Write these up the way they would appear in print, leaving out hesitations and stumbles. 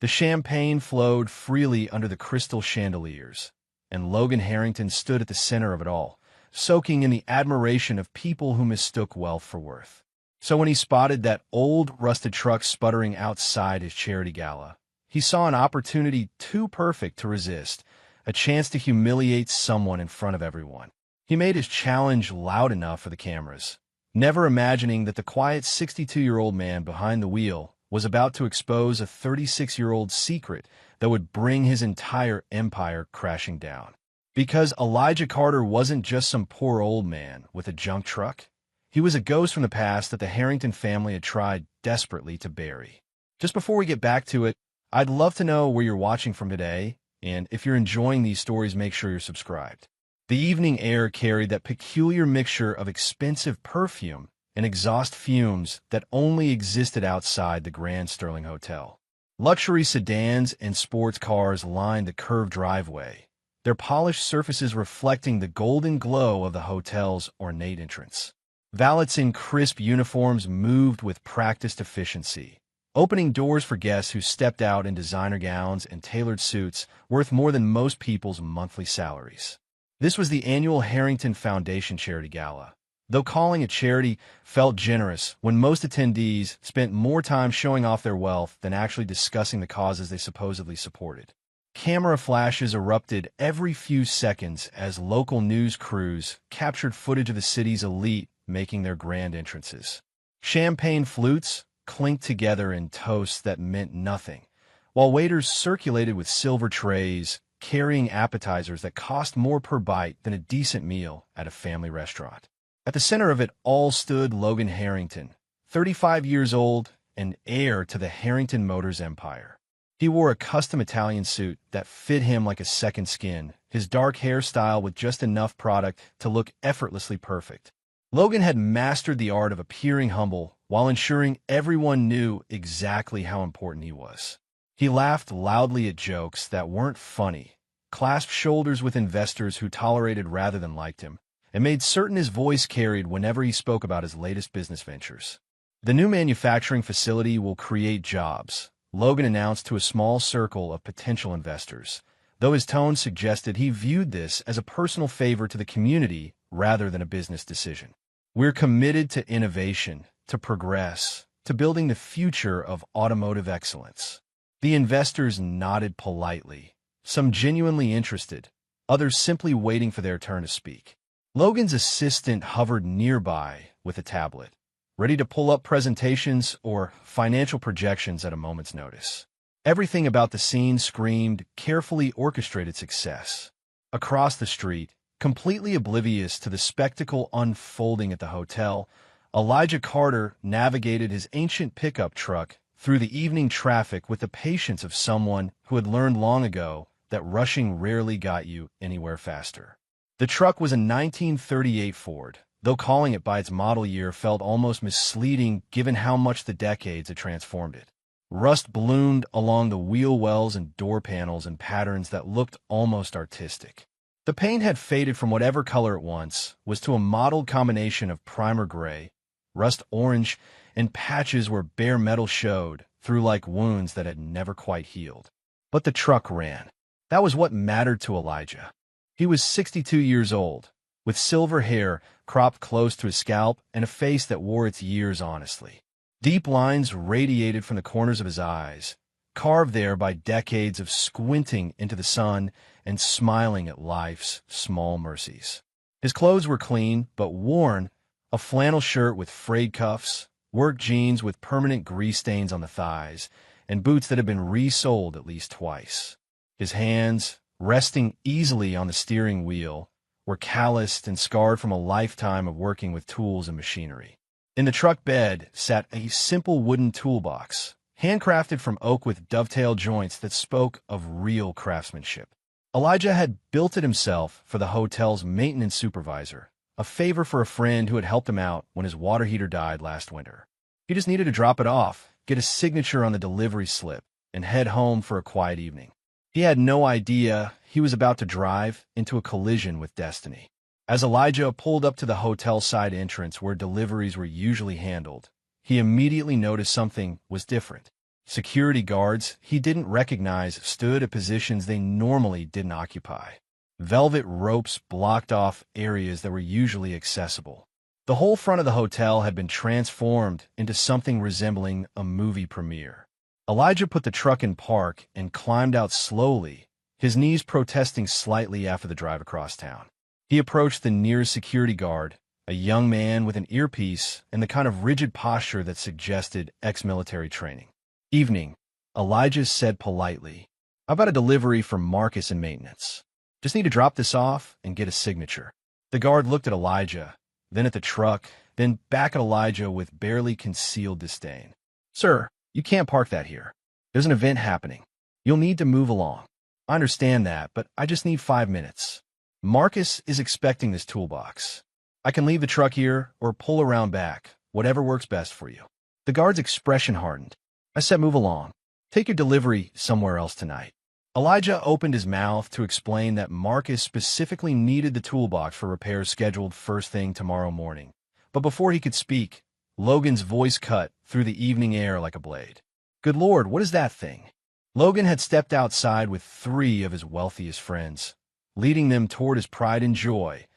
The champagne flowed freely under the crystal chandeliers, and Logan Harrington stood at the center of it all, soaking in the admiration of people who mistook wealth for worth. So when he spotted that old, rusted truck sputtering outside his charity gala, he saw an opportunity too perfect to resist, a chance to humiliate someone in front of everyone. He made his challenge loud enough for the cameras, never imagining that the quiet 62-year-old man behind the wheel was about to expose a 36-year-old secret that would bring his entire empire crashing down. Because Elijah Carter wasn't just some poor old man with a junk truck. He was a ghost from the past that the Harrington family had tried desperately to bury. Just before we get back to it, I'd love to know where you're watching from today, and if you're enjoying these stories, make sure you're subscribed. The evening air carried that peculiar mixture of expensive perfume and exhaust fumes that only existed outside the Grand Sterling Hotel. Luxury sedans and sports cars lined the curved driveway, their polished surfaces reflecting the golden glow of the hotel's ornate entrance. Valets in crisp uniforms moved with practiced efficiency, opening doors for guests who stepped out in designer gowns and tailored suits worth more than most people's monthly salaries. This was the annual Harrington Foundation Charity Gala. Though calling it charity felt generous when most attendees spent more time showing off their wealth than actually discussing the causes they supposedly supported. Camera flashes erupted every few seconds as local news crews captured footage of the city's elite making their grand entrances. Champagne flutes clinked together in toasts that meant nothing, while waiters circulated with silver trays, carrying appetizers that cost more per bite than a decent meal at a family restaurant. At the center of it all stood Logan Harrington, 35 years old and heir to the Harrington Motors empire. He wore a custom Italian suit that fit him like a second skin, his dark hairstyle with just enough product to look effortlessly perfect. Logan had mastered the art of appearing humble while ensuring everyone knew exactly how important he was. He laughed loudly at jokes that weren't funny, clasped shoulders with investors who tolerated rather than liked him, and made certain his voice carried whenever he spoke about his latest business ventures. The new manufacturing facility will create jobs, Logan announced to a small circle of potential investors, though his tone suggested he viewed this as a personal favor to the community rather than a business decision. We're committed to innovation, to progress, to building the future of automotive excellence. The investors nodded politely, some genuinely interested, others simply waiting for their turn to speak. Logan's assistant hovered nearby with a tablet, ready to pull up presentations or financial projections at a moment's notice. Everything about the scene screamed carefully orchestrated success. Across the street, completely oblivious to the spectacle unfolding at the hotel, Elijah Carter navigated his ancient pickup truck through the evening traffic with the patience of someone who had learned long ago that rushing rarely got you anywhere faster. The truck was a 1938 Ford, though calling it by its model year felt almost misleading given how much the decades had transformed it. Rust bloomed along the wheel wells and door panels in patterns that looked almost artistic. The paint had faded from whatever color it once was to a mottled combination of primer gray, rust orange, and patches where bare metal showed through like wounds that had never quite healed. But the truck ran. That was what mattered to Elijah. He was 62 years old, with silver hair cropped close to his scalp and a face that wore its years honestly. Deep lines radiated from the corners of his eyes, carved there by decades of squinting into the sun and smiling at life's small mercies. His clothes were clean but worn, a flannel shirt with frayed cuffs, work jeans with permanent grease stains on the thighs, and boots that had been resoled at least twice. His hands, resting easily on the steering wheel, were calloused and scarred from a lifetime of working with tools and machinery. In the truck bed sat a simple wooden toolbox, handcrafted from oak with dovetail joints that spoke of real craftsmanship. Elijah had built it himself for the hotel's maintenance supervisor, a favor for a friend who had helped him out when his water heater died last winter. He just needed to drop it off, get a signature on the delivery slip, and head home for a quiet evening. He had no idea he was about to drive into a collision with destiny. As Elijah pulled up to the hotel side entrance where deliveries were usually handled, he immediately noticed something was different. Security guards he didn't recognize stood at positions they normally didn't occupy. Velvet ropes blocked off areas that were usually accessible. The whole front of the hotel had been transformed into something resembling a movie premiere. Elijah put the truck in park and climbed out slowly, his knees protesting slightly after the drive across town. He approached the nearest security guard, a young man with an earpiece and the kind of rigid posture that suggested ex-military training. "Evening," Elijah said politely. "I've got a delivery from Marcus in maintenance. Just need to drop this off and get a signature." The guard looked at Elijah, then at the truck, then back at Elijah with barely concealed disdain. "Sir, you can't park that here. There's an event happening. You'll need to move along." "I understand that, but I just need 5 minutes. Marcus is expecting this toolbox. I can leave the truck here or pull around back, whatever works best for you." The guard's expression hardened. "I said move along. Take your delivery somewhere else tonight." Elijah opened his mouth to explain that Marcus specifically needed the toolbox for repairs scheduled first thing tomorrow morning. But before he could speak, Logan's voice cut through the evening air like a blade. "Good Lord, what is that thing?" Logan had stepped outside with 3 of his wealthiest friends, leading them toward his pride and joy,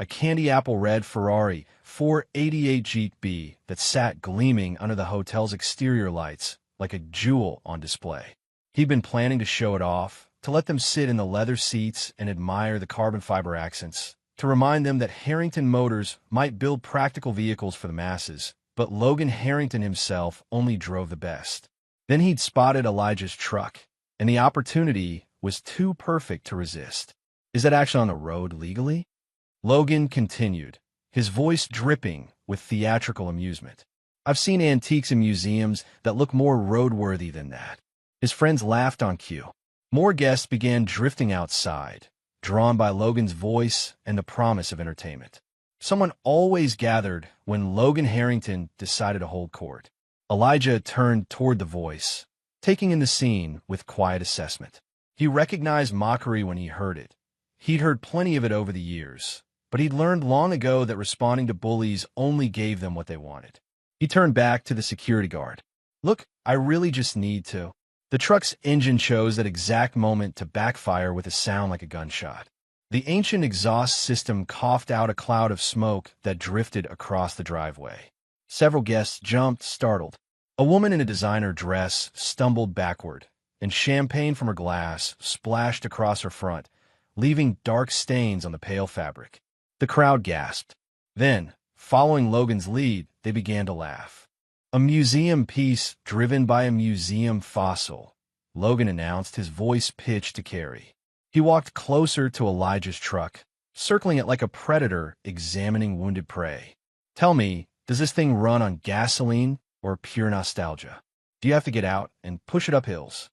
a candy apple red Ferrari 488 GTB that sat gleaming under the hotel's exterior lights like a jewel on display. He'd been planning to show it off, to let them sit in the leather seats and admire the carbon fiber accents, to remind them that Harrington Motors might build practical vehicles for the masses, but Logan Harrington himself only drove the best. Then he'd spotted Elijah's truck, and the opportunity was too perfect to resist. "Is that actually on the road legally?" Logan continued, his voice dripping with theatrical amusement. "I've seen antiques in museums that look more roadworthy than that." His friends laughed on cue. More guests began drifting outside, drawn by Logan's voice and the promise of entertainment. Someone always gathered when Logan Harrington decided to hold court. Elijah turned toward the voice, taking in the scene with quiet assessment. He recognized mockery when he heard it. He'd heard plenty of it over the years, but he'd learned long ago that responding to bullies only gave them what they wanted. He turned back to the security guard. "Look, I really just need to." The truck's engine chose that exact moment to backfire with a sound like a gunshot. The ancient exhaust system coughed out a cloud of smoke that drifted across the driveway. Several guests jumped, startled. A woman in a designer dress stumbled backward, and champagne from her glass splashed across her front, leaving dark stains on the pale fabric. The crowd gasped. Then, following Logan's lead, they began to laugh. "A museum piece driven by a museum fossil," Logan announced, his voice pitched to carry. He walked closer to Elijah's truck, circling it like a predator examining wounded prey. "Tell me, does this thing run on gasoline or pure nostalgia? Do you have to get out and push it up hills?"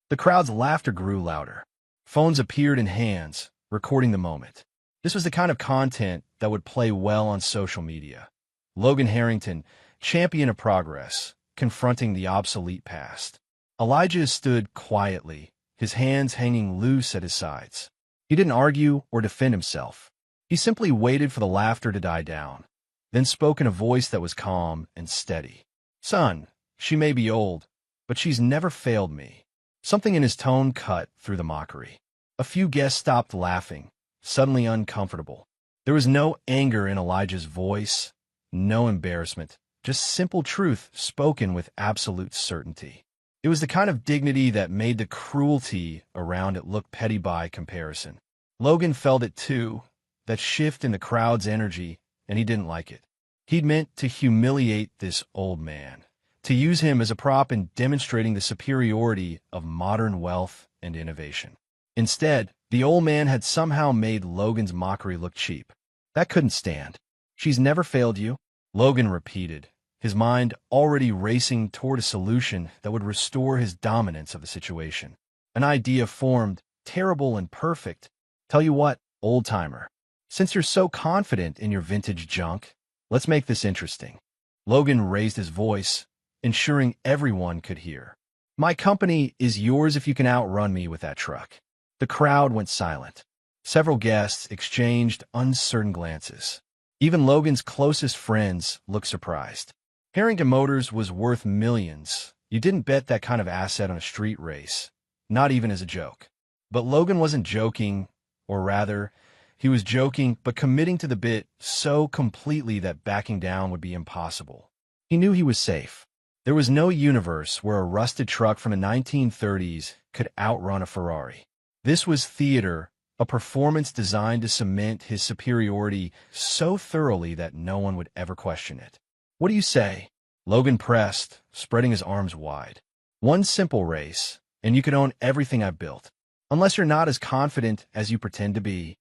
The crowd's laughter grew louder. Phones appeared in hands, recording the moment. This was the kind of content that would play well on social media. Logan Harrington, champion of progress, confronting the obsolete past. Elijah stood quietly, his hands hanging loose at his sides. He didn't argue or defend himself. He simply waited for the laughter to die down, then spoke in a voice that was calm and steady. "Son, she may be old, but she's never failed me." Something in his tone cut through the mockery. A few guests stopped laughing, suddenly uncomfortable. There was no anger in Elijah's voice, no embarrassment, just simple truth spoken with absolute certainty. It was the kind of dignity that made the cruelty around it look petty by comparison. Logan felt it too, that shift in the crowd's energy, and he didn't like it. He'd meant to humiliate this old man, to use him as a prop in demonstrating the superiority of modern wealth and innovation. Instead, the old man had somehow made Logan's mockery look cheap. That couldn't stand. "She's never failed you," Logan repeated, his mind already racing toward a solution that would restore his dominance of the situation. An idea formed, terrible and perfect. "Tell you what, old-timer, since you're so confident in your vintage junk, let's make this interesting." Logan raised his voice, ensuring everyone could hear. "My company is yours if you can outrun me with that truck." The crowd went silent. Several guests exchanged uncertain glances. Even Logan's closest friends looked surprised. Harrington Motors was worth millions, You didn't bet that kind of asset on a street race, not even as a joke. But Logan wasn't joking, or rather, he was joking but committing to the bit so completely that backing down would be impossible. He knew he was safe. There was no universe where a rusted truck from the 1930s could outrun a Ferrari. This was theater, a performance designed to cement his superiority so thoroughly that no one would ever question it. "What do you say?" Logan pressed, spreading his arms wide. "One simple race, and you can own everything I've built. Unless you're not as confident as you pretend to be."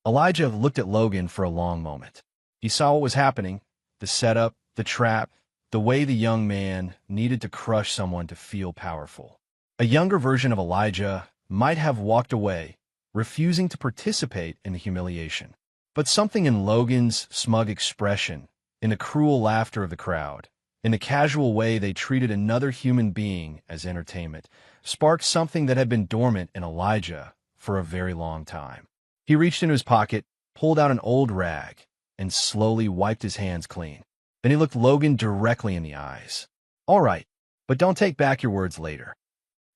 Elijah looked at Logan for a long moment. He saw what was happening, the setup, the trap, the way the young man needed to crush someone to feel powerful. A younger version of Elijah might have walked away, refusing to participate in the humiliation. But something in Logan's smug expression, in the cruel laughter of the crowd, in the casual way they treated another human being as entertainment, sparked something that had been dormant in Elijah for a very long time. He reached into his pocket, pulled out an old rag, and slowly wiped his hands clean. Then he looked Logan directly in the eyes. "All right, but don't take back your words later."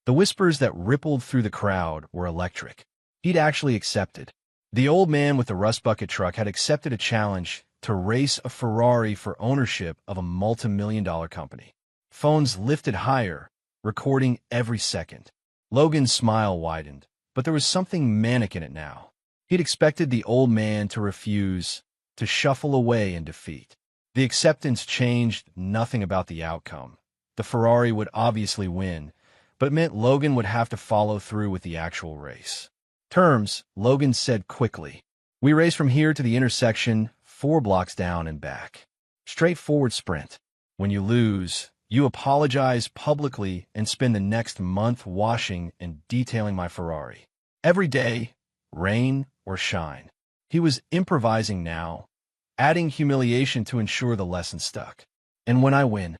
The whispers that rippled through the crowd were electric. He'd actually accepted. The old man with the rust bucket truck had accepted a challenge to race a Ferrari for ownership of a multi-million-dollar company. Phones lifted higher, recording every second. Logan's smile widened, but there was something manic in it now. He'd expected the old man to refuse, to shuffle away in defeat. The acceptance changed nothing about the outcome. The Ferrari would obviously win, but it meant Logan would have to follow through with the actual race. "Terms," Logan said quickly. "We race from here to the intersection, 4 blocks down and back. Straightforward sprint. When you lose, you apologize publicly and spend the next month washing and detailing my Ferrari. Every day, rain or shine." He was improvising now, adding humiliation to ensure the lesson stuck. "And when I win?"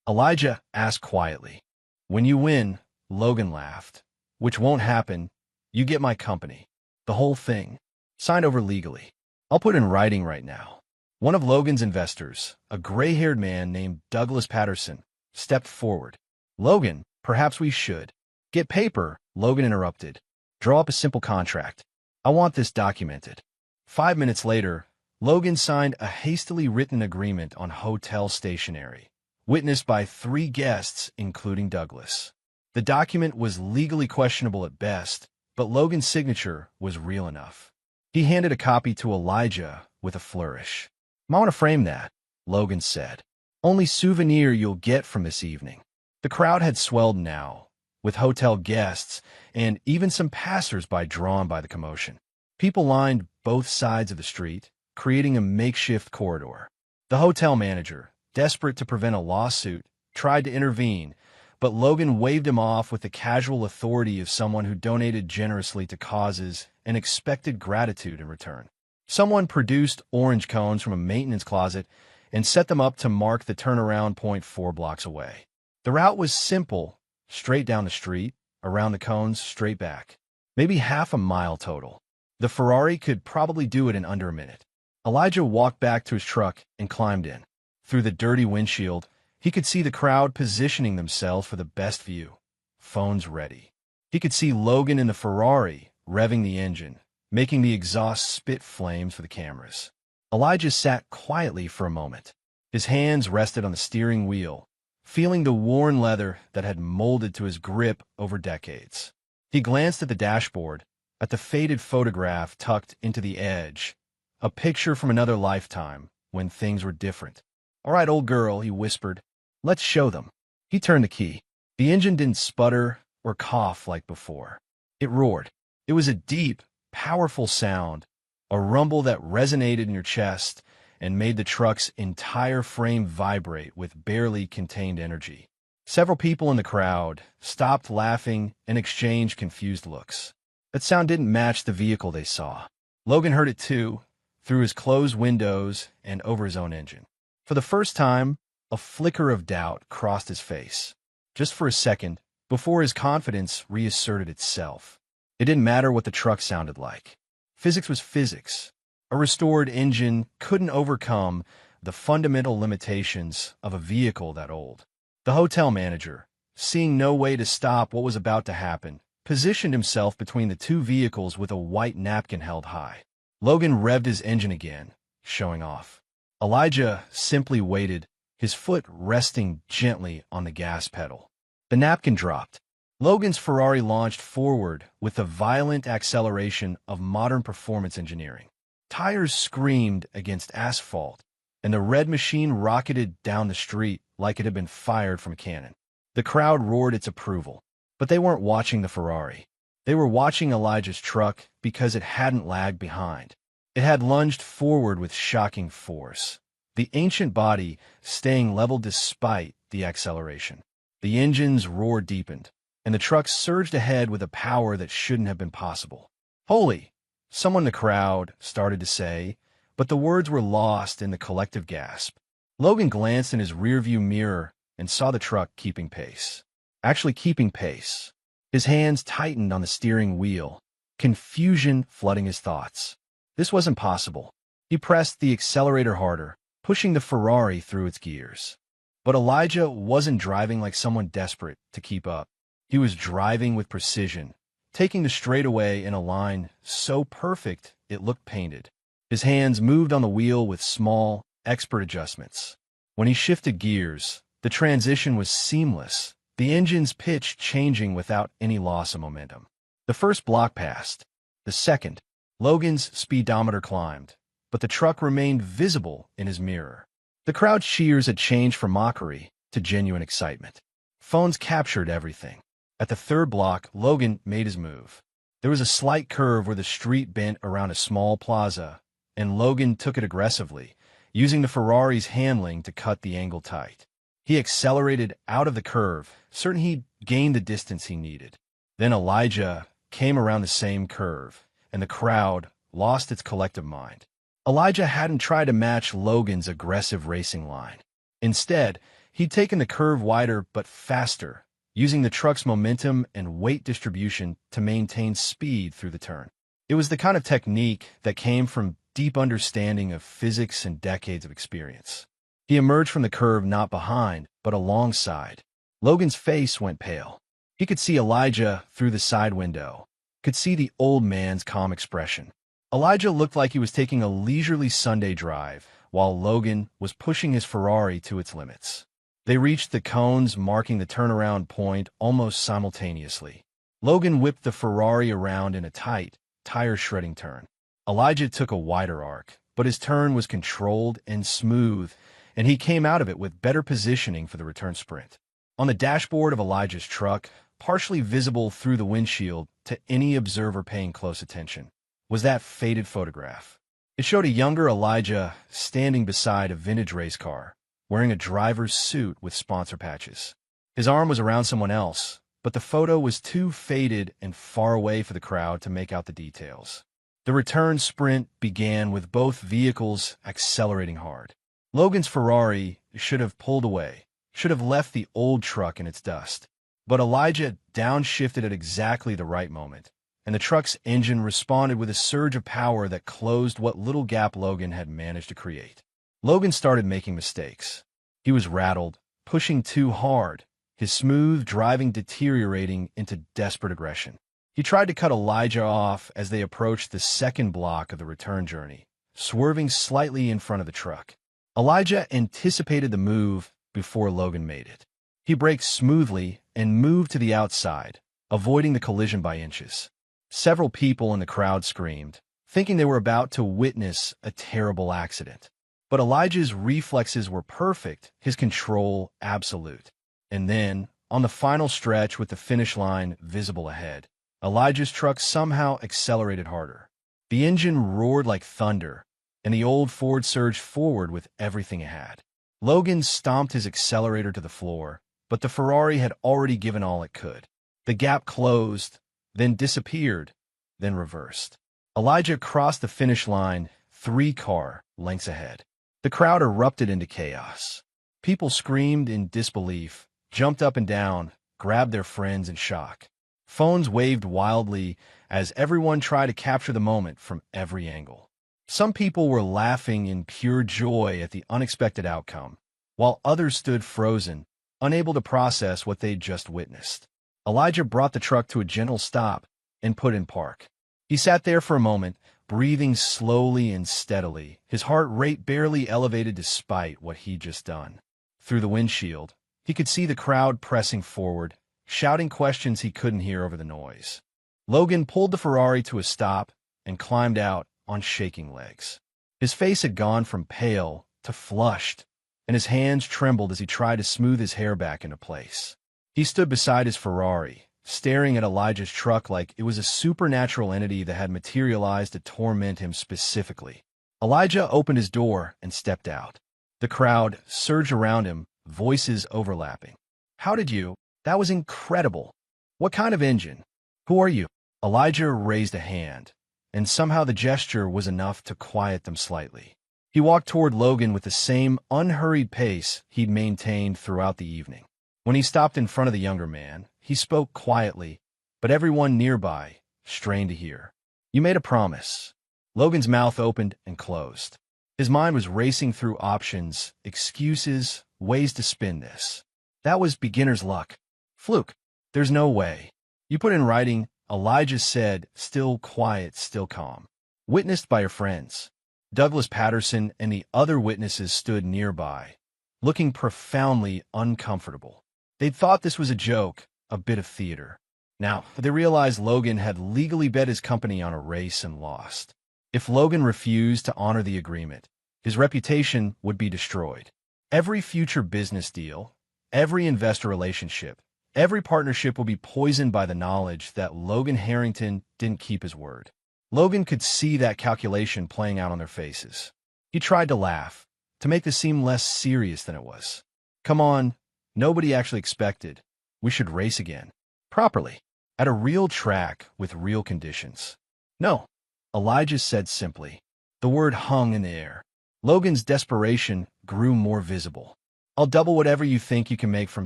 Elijah asked quietly. "When you win," Logan laughed, "which won't happen, you get my company. The whole thing. Signed over legally. I'll put in writing right now." One of Logan's investors, a gray-haired man named Douglas Patterson, stepped forward. "Logan, perhaps we should." "Get paper," Logan interrupted. "Draw up a simple contract. I want this documented." 5 minutes later, Logan signed a hastily written agreement on hotel stationery, witnessed by 3 guests, including Douglas. The document was legally questionable at best, but Logan's signature was real enough. He handed a copy to Elijah with a flourish. "I want to frame that," Logan said. "Only souvenir you'll get from this evening." The crowd had swelled now, with hotel guests and even some passers-by drawn by the commotion. People lined both sides of the street, creating a makeshift corridor. The hotel manager, desperate to prevent a lawsuit, tried to intervene, but Logan waved him off with the casual authority of someone who donated generously to causes and expected gratitude in return. Someone produced orange cones from a maintenance closet and set them up to mark the turnaround point 4 blocks away. The route was simple: straight down the street, around the cones, straight back. Maybe half a mile total. The Ferrari could probably do it in under a minute. Elijah walked back to his truck and climbed in. Through the dirty windshield, he could see the crowd positioning themselves for the best view. Phones ready. He could see Logan in the Ferrari, revving the engine, making the exhaust spit flames for the cameras. Elijah sat quietly for a moment. His hands rested on the steering wheel, feeling the worn leather that had molded to his grip over decades. He glanced at the dashboard, at the faded photograph tucked into the edge, a picture from another lifetime when things were different. "All right, old girl," he whispered. "Let's show them." He turned the key. The engine didn't sputter or cough like before. It roared. It was a deep, powerful sound, a rumble that resonated in your chest and made the truck's entire frame vibrate with barely contained energy. Several people in the crowd stopped laughing and exchanged confused looks. That sound didn't match the vehicle they saw. Logan heard it too, through his closed windows and over his own engine. For the first time, a flicker of doubt crossed his face. Just for a second, before his confidence reasserted itself. It didn't matter what the truck sounded like. Physics was physics. A restored engine couldn't overcome the fundamental limitations of a vehicle that old. The hotel manager, seeing no way to stop what was about to happen, positioned himself between the two vehicles with a white napkin held high. Logan revved his engine again, showing off. Elijah simply waited, his foot resting gently on the gas pedal. The napkin dropped. Logan's Ferrari launched forward with the violent acceleration of modern performance engineering. Tires screamed against asphalt, and the red machine rocketed down the street like it had been fired from a cannon. The crowd roared its approval, but they weren't watching the Ferrari. They were watching Elijah's truck because it hadn't lagged behind. It had lunged forward with shocking force, the ancient body staying level despite the acceleration. The engine's roar deepened, and the truck surged ahead with a power that shouldn't have been possible. "Holy!" someone in the crowd started to say, but the words were lost in the collective gasp. Logan glanced in his rearview mirror and saw the truck keeping pace. Actually keeping pace. His hands tightened on the steering wheel, confusion flooding his thoughts. This wasn't possible. He pressed the accelerator harder, pushing the Ferrari through its gears. But Elijah wasn't driving like someone desperate to keep up. He was driving with precision, taking the straightaway in a line so perfect it looked painted. His hands moved on the wheel with small, expert adjustments. When he shifted gears, the transition was seamless, the engine's pitch changing without any loss of momentum. The first block passed. The second, Logan's speedometer climbed, but the truck remained visible in his mirror. The crowd's cheers had changed from mockery to genuine excitement. Phones captured everything. At the third block, Logan made his move. There was a slight curve where the street bent around a small plaza, and Logan took it aggressively, using the Ferrari's handling to cut the angle tight. He accelerated out of the curve, certain he'd gained the distance he needed. Then Elijah came around the same curve, and the crowd lost its collective mind. Elijah hadn't tried to match Logan's aggressive racing line. Instead, he'd taken the curve wider but faster, using the truck's momentum and weight distribution to maintain speed through the turn. It was the kind of technique that came from deep understanding of physics and decades of experience. He emerged from the curve not behind, but alongside. Logan's face went pale. He could see Elijah through the side window, could see the old man's calm expression. Elijah looked like he was taking a leisurely Sunday drive, while Logan was pushing his Ferrari to its limits. They reached the cones marking the turnaround point almost simultaneously. Logan whipped the Ferrari around in a tight, tire-shredding turn. Elijah took a wider arc, but his turn was controlled and smooth, and he came out of it with better positioning for the return sprint. On the dashboard of Elijah's truck, partially visible through the windshield to any observer paying close attention, was that faded photograph. It showed a younger Elijah standing beside a vintage race car, wearing a driver's suit with sponsor patches. His arm was around someone else, but the photo was too faded and far away for the crowd to make out the details. The return sprint began with both vehicles accelerating hard. Logan's Ferrari should have pulled away, should have left the old truck in its dust. But Elijah downshifted at exactly the right moment, and the truck's engine responded with a surge of power that closed what little gap Logan had managed to create. Logan started making mistakes. He was rattled, pushing too hard, his smooth driving deteriorating into desperate aggression. He tried to cut Elijah off as they approached the second block of the return journey, swerving slightly in front of the truck. Elijah anticipated the move before Logan made it. He braked smoothly and moved to the outside, avoiding the collision by inches. Several people in the crowd screamed, thinking they were about to witness a terrible accident. But Elijah's reflexes were perfect, his control absolute. And then, on the final stretch with the finish line visible ahead, Elijah's truck somehow accelerated harder. The engine roared like thunder, and the old Ford surged forward with everything it had. Logan stomped his accelerator to the floor, but the Ferrari had already given all it could. The gap closed, then disappeared, then reversed. Elijah crossed the finish line 3 car lengths ahead. The crowd erupted into chaos. People screamed in disbelief, jumped up and down, grabbed their friends in shock. Phones waved wildly as everyone tried to capture the moment from every angle. Some people were laughing in pure joy at the unexpected outcome, while others stood frozen, unable to process what they'd just witnessed. Elijah brought the truck to a gentle stop and put in park. He sat there for a moment, breathing slowly and steadily, his heart rate barely elevated despite what he'd just done. Through the windshield, he could see the crowd pressing forward, shouting questions he couldn't hear over the noise. Logan pulled the Ferrari to a stop and climbed out on shaking legs. His face had gone from pale to flushed, and his hands trembled as he tried to smooth his hair back into place. He stood beside his Ferrari, staring at Elijah's truck like it was a supernatural entity that had materialized to torment him specifically. Elijah opened his door and stepped out. The crowd surged around him, voices overlapping. "How did you? That was incredible. What kind of engine? Who are you?" Elijah raised a hand, and somehow the gesture was enough to quiet them slightly. He walked toward Logan with the same unhurried pace he'd maintained throughout the evening. When he stopped in front of the younger man, he spoke quietly, but everyone nearby strained to hear. "You made a promise." Logan's mouth opened and closed. His mind was racing through options, excuses, ways to spin this. "That was beginner's luck. Fluke. There's no way." "You put in writing," Elijah said, still quiet, still calm. "Witnessed by your friends." Douglas Patterson and the other witnesses stood nearby, looking profoundly uncomfortable. They'd thought this was a joke, a bit of theater. Now, they realized Logan had legally bet his company on a race and lost. If Logan refused to honor the agreement, his reputation would be destroyed. Every future business deal, every investor relationship, every partnership will be poisoned by the knowledge that Logan Harrington didn't keep his word. Logan could see that calculation playing out on their faces. He tried to laugh, to make this seem less serious than it was. "Come on, nobody actually expected. We should race again. Properly. At a real track with real conditions." "No," Elijah said simply. The word hung in the air. Logan's desperation grew more visible. "I'll double whatever you think you can make from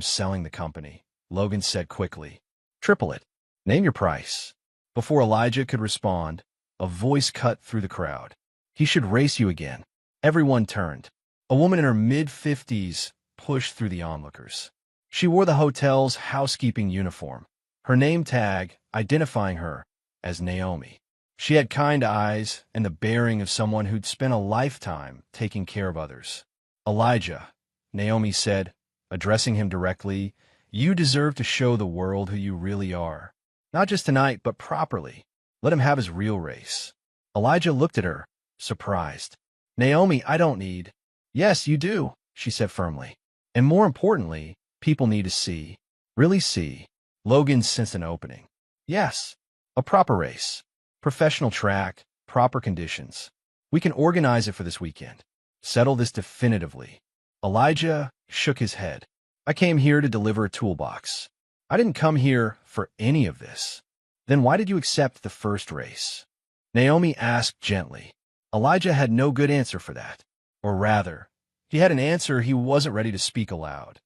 selling the company," Logan said quickly. "Triple it. Name your price." Before Elijah could respond, a voice cut through the crowd. "He should race you again." Everyone turned. A woman in her mid-50s pushed through the onlookers. She wore the hotel's housekeeping uniform, her name tag identifying her as Naomi. She had kind eyes and the bearing of someone who'd spent a lifetime taking care of others. "Elijah," Naomi said, addressing him directly, "you deserve to show the world who you really are. Not just tonight, but properly. Let him have his real race." Elijah looked at her, surprised. "Naomi, I don't need." "Yes, you do," she said firmly. "And more importantly, people need to see." "Really see?" Logan sensed an opening. "Yes, a proper race. Professional track, proper conditions. We can organize it for this weekend. Settle this definitively." Elijah shook his head. "I came here to deliver a toolbox. I didn't come here for any of this." "Then why did you accept the first race?" Naomi asked gently. Elijah had no good answer for that. Or rather, he had an answer he wasn't ready to speak aloud.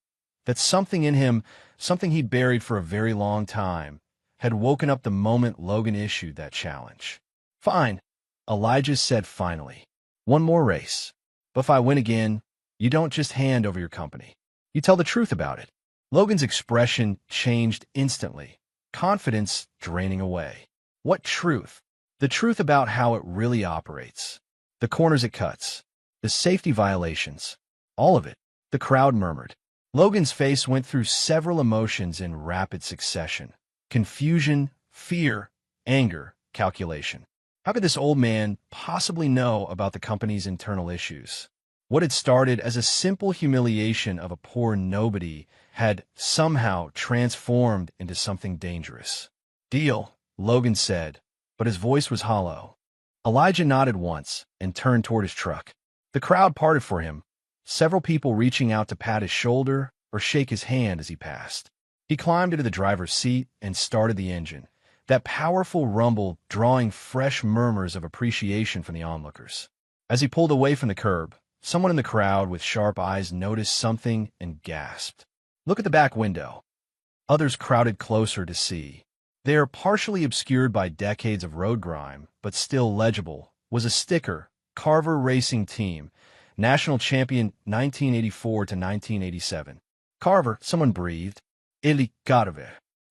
That something in him, something he'd buried for a very long time, had woken up the moment Logan issued that challenge. "Fine," Elijah said finally. "One more race. But if I win again, you don't just hand over your company. You tell the truth about it." Logan's expression changed instantly, confidence draining away. "What truth?" "The truth about how it really operates. The corners it cuts. The safety violations. All of it." The crowd murmured. Logan's face went through several emotions in rapid succession. Confusion, fear, anger, calculation. How could this old man possibly know about the company's internal issues? What had started as a simple humiliation of a poor nobody had somehow transformed into something dangerous. "Deal," Logan said, but his voice was hollow. Elijah nodded once and turned toward his truck. The crowd parted for him, several people reaching out to pat his shoulder or shake his hand as he passed. He climbed into the driver's seat and started the engine, that powerful rumble drawing fresh murmurs of appreciation from the onlookers. As he pulled away from the curb, someone in the crowd with sharp eyes noticed something and gasped. "Look at the back window." Others crowded closer to see. There, partially obscured by decades of road grime, but still legible, was a sticker, Carver Racing Team, National Champion 1984 to 1987. Carver, someone breathed. Eli Carver.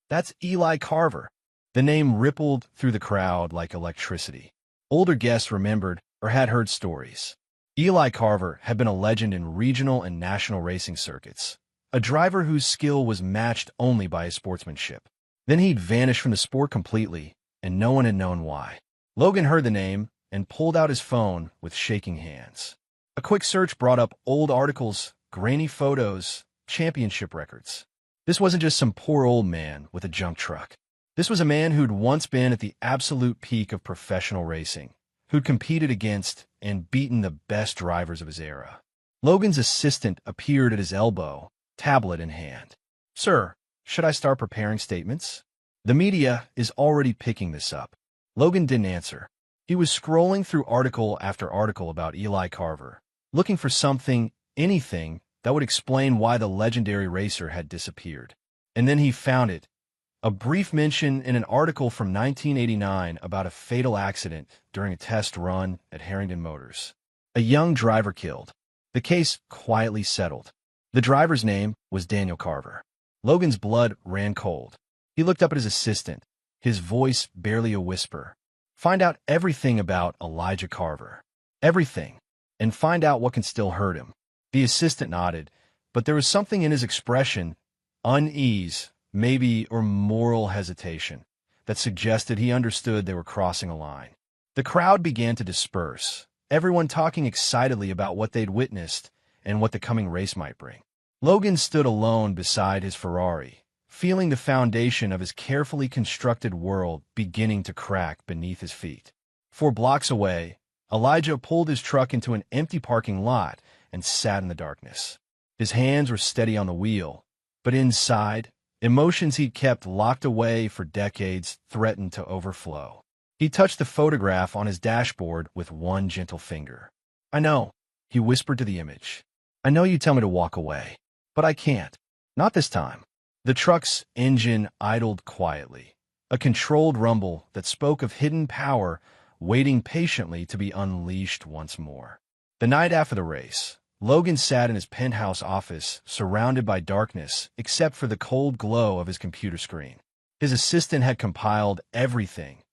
That's Eli Carver. The name rippled through the crowd like electricity. Older guests remembered or had heard stories. Eli Carver had been a legend in regional and national racing circuits, a driver whose skill was matched only by his sportsmanship. Then he'd vanished from the sport completely, and no one had known why. Logan heard the name and pulled out his phone with shaking hands. A quick search brought up old articles, grainy photos, championship records. This wasn't just some poor old man with a junk truck. This was a man who'd once been at the absolute peak of professional racing, who'd competed against and beaten the best drivers of his era. Logan's assistant appeared at his elbow, tablet in hand. "Sir, should I start preparing statements? The media is already picking this up." Logan didn't answer. He was scrolling through article after article about Eli Carver, looking for something, anything, that would explain why the legendary racer had disappeared. And then he found it. A brief mention in an article from 1989 about a fatal accident during a test run at Harrington Motors. A young driver killed. The case quietly settled. The driver's name was Daniel Carver. Logan's blood ran cold. He looked up at his assistant, his voice barely a whisper. "Find out everything about Elijah Carver. Everything. And find out what can still hurt him." The assistant nodded, but there was something in his expression, unease, maybe, or moral hesitation, that suggested he understood they were crossing a line. The crowd began to disperse, everyone talking excitedly about what they'd witnessed and what the coming race might bring. Logan stood alone beside his Ferrari, feeling the foundation of his carefully constructed world beginning to crack beneath his feet. 4 blocks away, Elijah pulled his truck into an empty parking lot and sat in the darkness. His hands were steady on the wheel, but inside, emotions he'd kept locked away for decades threatened to overflow. He touched the photograph on his dashboard with one gentle finger. "I know," he whispered to the image. "I know you tell me to walk away, but I can't. Not this time." The truck's engine idled quietly, a controlled rumble that spoke of hidden power waiting patiently to be unleashed once more. The night after the race, Logan sat in his penthouse office, surrounded by darkness except for the cold glow of his computer screen. His assistant had compiled everything: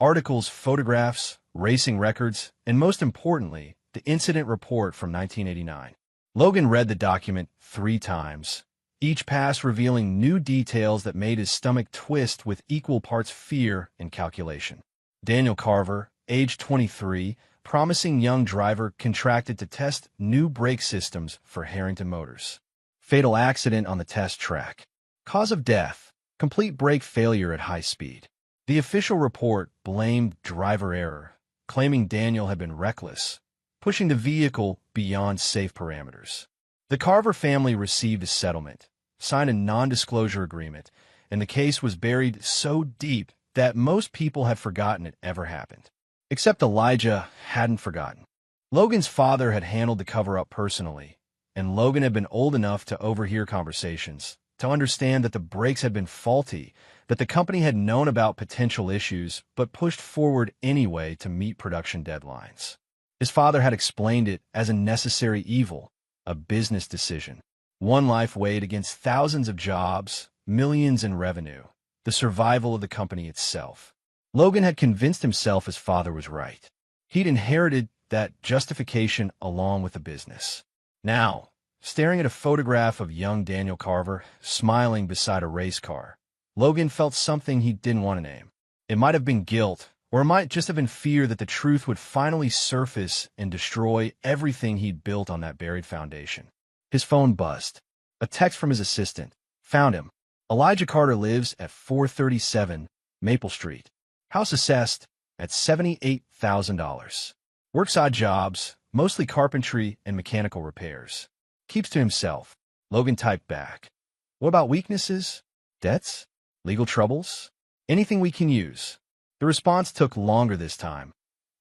articles, photographs, racing records, and most importantly, the incident report from 1989. Logan read the document 3 times, each pass revealing new details that made his stomach twist with equal parts fear and calculation. Daniel Carver, age 23, promising young driver, contracted to test new brake systems for Harrington Motors. Fatal accident on the test track. Cause of death: complete brake failure at high speed. The official report blamed driver error, claiming Daniel had been reckless, pushing the vehicle beyond safe parameters. The Carver family received a settlement, signed a non-disclosure agreement, and the case was buried so deep that most people had forgotten it ever happened. Except Elijah hadn't forgotten. Logan's father had handled the cover-up personally, and Logan had been old enough to overhear conversations, to understand that the brakes had been faulty, that the company had known about potential issues but pushed forward anyway to meet production deadlines. His father had explained it as a necessary evil, a business decision. One life weighed against thousands of jobs, millions in revenue, the survival of the company itself. Logan had convinced himself his father was right. He'd inherited that justification along with the business. Now, staring at a photograph of young Daniel Carver, smiling beside a race car, Logan felt something he didn't want to name. It might have been guilt, or it might just have been fear that the truth would finally surface and destroy everything he'd built on that buried foundation. His phone buzzed. A text from his assistant. "Found him. Elijah Carter lives at 437 Maple Street. House assessed at $78,000. Works odd jobs, mostly carpentry and mechanical repairs. Keeps to himself." Logan typed back. "What about weaknesses? Debts? Legal troubles? Anything we can use?" The response took longer this time.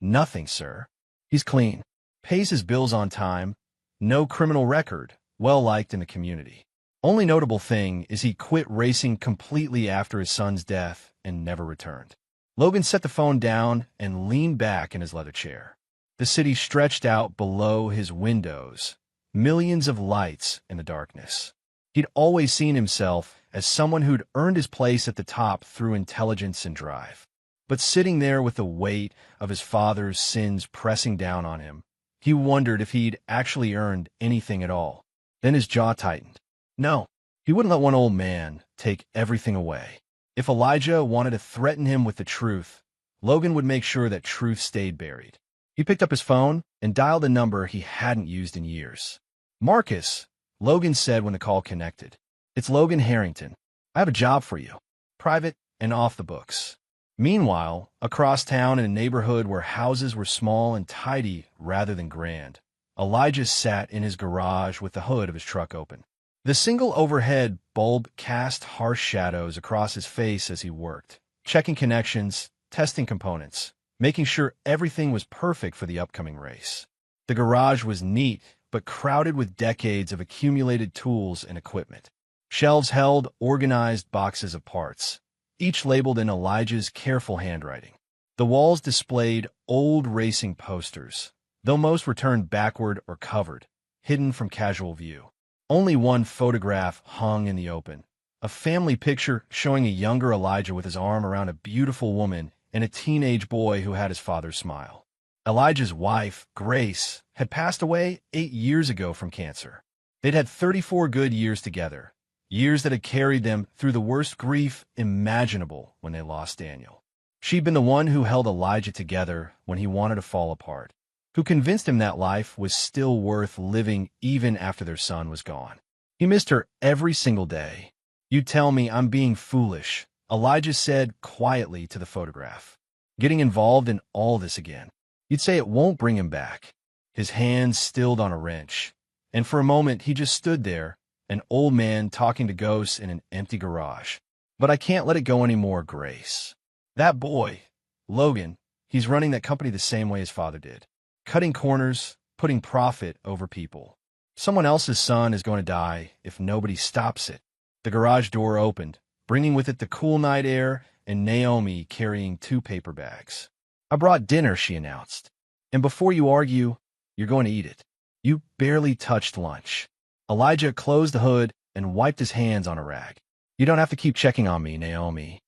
"Nothing, sir. He's clean. Pays his bills on time. No criminal record. Well-liked in the community. Only notable thing is he quit racing completely after his son's death and never returned." Logan set the phone down and leaned back in his leather chair. The city stretched out below his windows, millions of lights in the darkness. He'd always seen himself as someone who'd earned his place at the top through intelligence and drive. But sitting there with the weight of his father's sins pressing down on him, he wondered if he'd actually earned anything at all. Then his jaw tightened. No, he wouldn't let one old man take everything away. If Elijah wanted to threaten him with the truth, Logan would make sure that truth stayed buried. He picked up his phone and dialed a number he hadn't used in years. "Marcus," Logan said when the call connected. "It's Logan Harrington. I have a job for you. Private and off the books." Meanwhile, across town in a neighborhood where houses were small and tidy rather than grand, Elijah sat in his garage with the hood of his truck open. The single overhead bulb cast harsh shadows across his face as he worked, checking connections, testing components, making sure everything was perfect for the upcoming race. The garage was neat, but crowded with decades of accumulated tools and equipment. Shelves held organized boxes of parts, each labeled in Elijah's careful handwriting. The walls displayed old racing posters, though most were turned backward or covered, hidden from casual view. Only one photograph hung in the open, a family picture showing a younger Elijah with his arm around a beautiful woman and a teenage boy who had his father's smile. Elijah's wife, Grace, had passed away 8 years ago from cancer. They'd had 34 good years together, years that had carried them through the worst grief imaginable when they lost Daniel. She'd been the one who held Elijah together when he wanted to fall apart, who convinced him that life was still worth living even after their son was gone. He missed her every single day. "You tell me I'm being foolish," Elijah said quietly to the photograph. "Getting involved in all this again. You'd say it won't bring him back." His hands stilled on a wrench, and for a moment he just stood there, an old man talking to ghosts in an empty garage. "But I can't let it go anymore, Grace. That boy, Logan, he's running that company the same way his father did. Cutting corners, putting profit over people. Someone else's son is going to die if nobody stops it." The garage door opened, bringing with it the cool night air and Naomi carrying 2 paper bags. "I brought dinner," she announced. "And before you argue, you're going to eat it. You barely touched lunch." Elijah closed the hood and wiped his hands on a rag. "You don't have to keep checking on me, Naomi."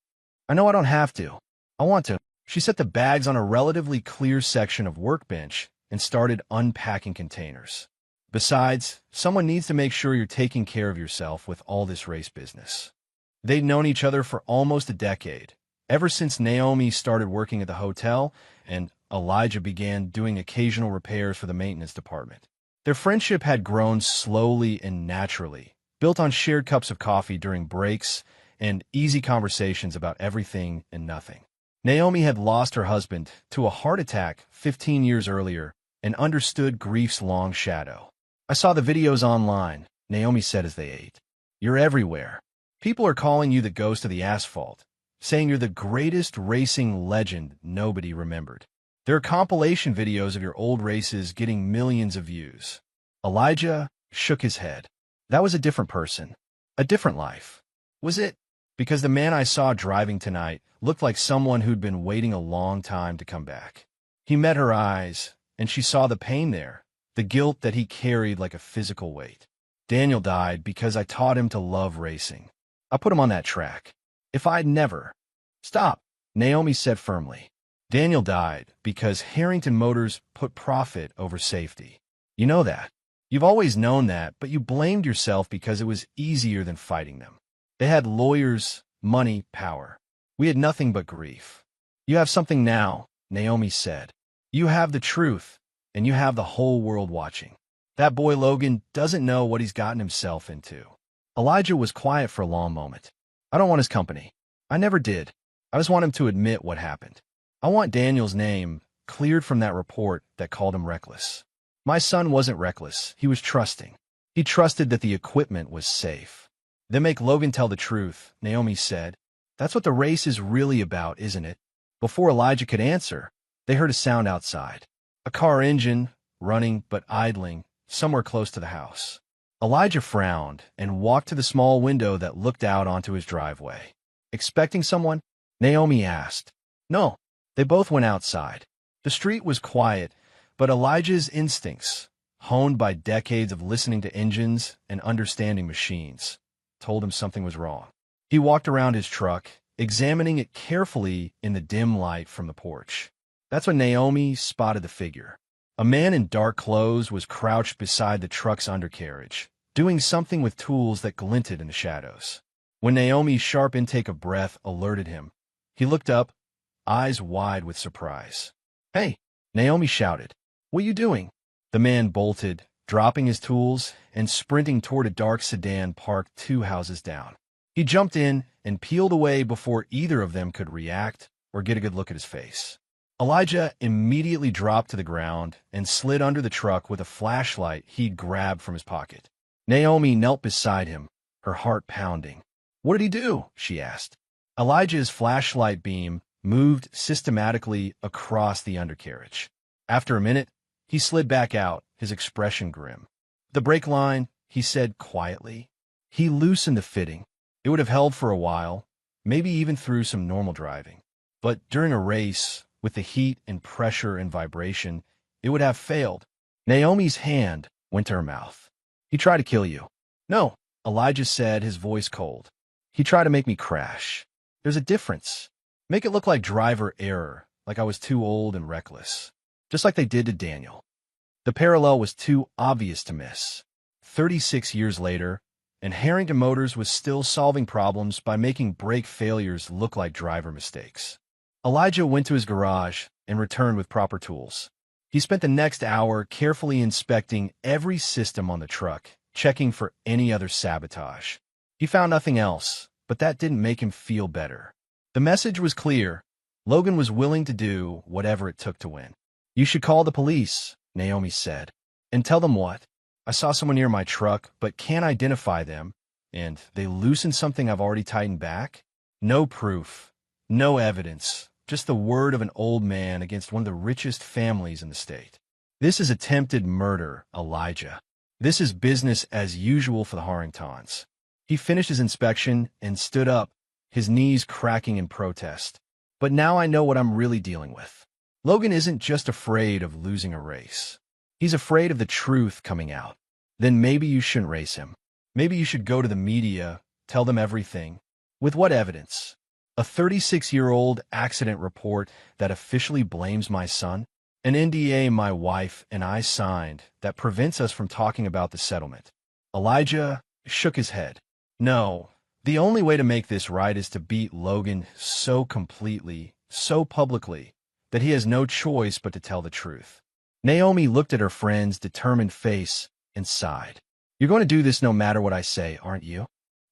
"I know I don't have to. I want to." She set the bags on a relatively clear section of workbench and started unpacking containers. "Besides, someone needs to make sure you're taking care of yourself with all this race business." They'd known each other for almost a decade, ever since Naomi started working at the hotel and Elijah began doing occasional repairs for the maintenance department. Their friendship had grown slowly and naturally, built on shared cups of coffee during breaks and easy conversations about everything and nothing. Naomi had lost her husband to a heart attack 15 years earlier and understood grief's long shadow. "I saw the videos online," Naomi said as they ate. "You're everywhere. People are calling you the ghost of the asphalt, saying you're the greatest racing legend nobody remembered. There are compilation videos of your old races getting millions of views." Elijah shook his head. "That was a different person, a different life." "Was it?" "Because the man I saw driving tonight looked like someone who'd been waiting a long time to come back." He met her eyes, and she saw the pain there, the guilt that he carried like a physical weight. "Daniel died because I taught him to love racing. I put him on that track. If I'd never—" "Stop," Naomi said firmly. "Daniel died because Harrington Motors put profit over safety. You know that. You've always known that, but you blamed yourself because it was easier than fighting them. They had lawyers, money, power. We had nothing but grief. You have something now," Naomi said. "You have the truth, and you have the whole world watching. That boy Logan doesn't know what he's gotten himself into." Elijah was quiet for a long moment. "I don't want his company. I never did. I just want him to admit what happened. I want Daniel's name cleared from that report that called him reckless. My son wasn't reckless. He was trusting. He trusted that the equipment was safe." "Then make Logan tell the truth," Naomi said. "That's what the race is really about, isn't it?" Before Elijah could answer, they heard a sound outside. A car engine, running but idling, somewhere close to the house. Elijah frowned and walked to the small window that looked out onto his driveway. "Expecting someone?" Naomi asked. "No." They both went outside. The street was quiet, but Elijah's instincts, honed by decades of listening to engines and understanding machines, told him something was wrong. He walked around his truck, examining it carefully in the dim light from the porch. That's when Naomi spotted the figure. A man in dark clothes was crouched beside the truck's undercarriage, doing something with tools that glinted in the shadows. When Naomi's sharp intake of breath alerted him, he looked up, eyes wide with surprise. "Hey!" Naomi shouted. "What are you doing?" The man bolted, dropping his tools and sprinting toward a dark sedan parked 2 houses down. He jumped in and peeled away before either of them could react or get a good look at his face. Elijah immediately dropped to the ground and slid under the truck with a flashlight he'd grabbed from his pocket. Naomi knelt beside him, her heart pounding. "What did he do?" she asked. Elijah's flashlight beam moved systematically across the undercarriage. After a minute, he slid back out, his expression grim. "The brake line," he said quietly. He loosened the fitting. It would have held for a while, maybe even through some normal driving. But during a race, with the heat and pressure and vibration, it would have failed. Naomi's hand went to her mouth. "He tried to kill you." "No," Elijah said, his voice cold. "He tried to make me crash. There's a difference. Make it look like driver error, like I was too old and reckless. Just like they did to Daniel." The parallel was too obvious to miss. 36 years later, and Harrington Motors was still solving problems by making brake failures look like driver mistakes. Elijah went to his garage and returned with proper tools. He spent the next hour carefully inspecting every system on the truck, checking for any other sabotage. He found nothing else, but that didn't make him feel better. The message was clear. Logan was willing to do whatever it took to win. "You should call the police," Naomi said. "And tell them what? I saw someone near my truck, but can't identify them, and they loosened something I've already tightened back? No proof, no evidence, just the word of an old man against one of the richest families in the state. This is attempted murder, Elijah. This is business as usual for the Harringtons." He finished his inspection and stood up, his knees cracking in protest. "But now I know what I'm really dealing with. Logan isn't just afraid of losing a race. He's afraid of the truth coming out. Then maybe you shouldn't race him. Maybe you should go to the media, tell them everything. With what evidence? A 36-year-old accident report that officially blames my son? An NDA my wife and I signed that prevents us from talking about the settlement." Elijah shook his head. "No, the only way to make this right is to beat Logan so completely, so publicly, that he has no choice but to tell the truth." Naomi looked at her friend's determined face and sighed. "You're going to do this no matter what I say, aren't you?"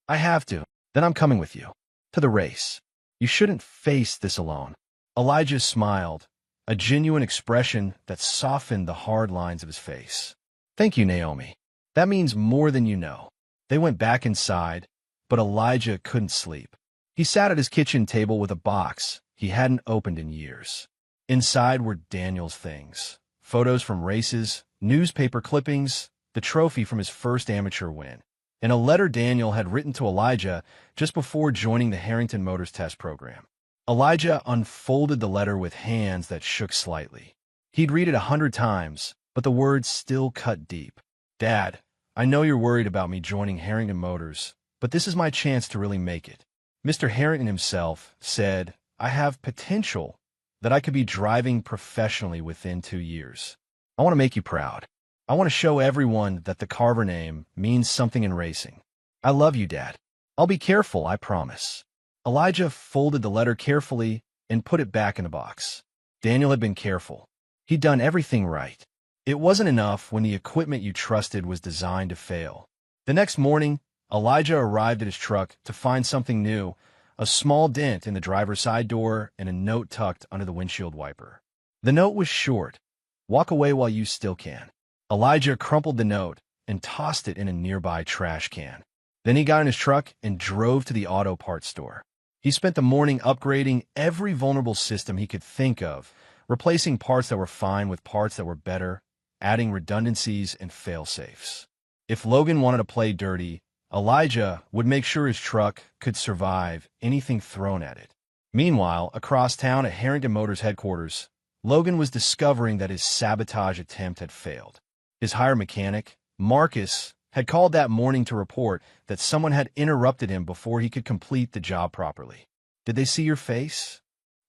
"I have to. Then I'm coming with you. To the race. You shouldn't face this alone." Elijah smiled, a genuine expression that softened the hard lines of his face. "Thank you, Naomi. That means more than you know." They went back inside, but Elijah couldn't sleep. He sat at his kitchen table with a box he hadn't opened in years. Inside were Daniel's things. Photos from races, newspaper clippings, the trophy from his first amateur win, and a letter Daniel had written to Elijah just before joining the Harrington Motors test program. Elijah unfolded the letter with hands that shook slightly. He'd read it 100 times, but the words still cut deep. "Dad, I know you're worried about me joining Harrington Motors, but this is my chance to really make it. Mr. Harrington himself said I have potential, that I could be driving professionally within 2 years. I want to make you proud. I want to show everyone that the Carver name means something in racing. I love you, Dad. I'll be careful, I promise." Elijah folded the letter carefully and put it back in the box. Daniel had been careful. He'd done everything right. It wasn't enough when the equipment you trusted was designed to fail. The next morning, Elijah arrived at his truck to find something new, a small dent in the driver's side door and a note tucked under the windshield wiper. The note was short. "Walk away while you still can." Elijah crumpled the note and tossed it in a nearby trash can. Then he got in his truck and drove to the auto parts store. He spent the morning upgrading every vulnerable system he could think of, replacing parts that were fine with parts that were better, adding redundancies and fail-safes. If Logan wanted to play dirty, Elijah would make sure his truck could survive anything thrown at it. Meanwhile, across town at Harrington Motors headquarters, Logan was discovering that his sabotage attempt had failed. His hired mechanic, Marcus, had called that morning to report that someone had interrupted him before he could complete the job properly. "Did they see your face?"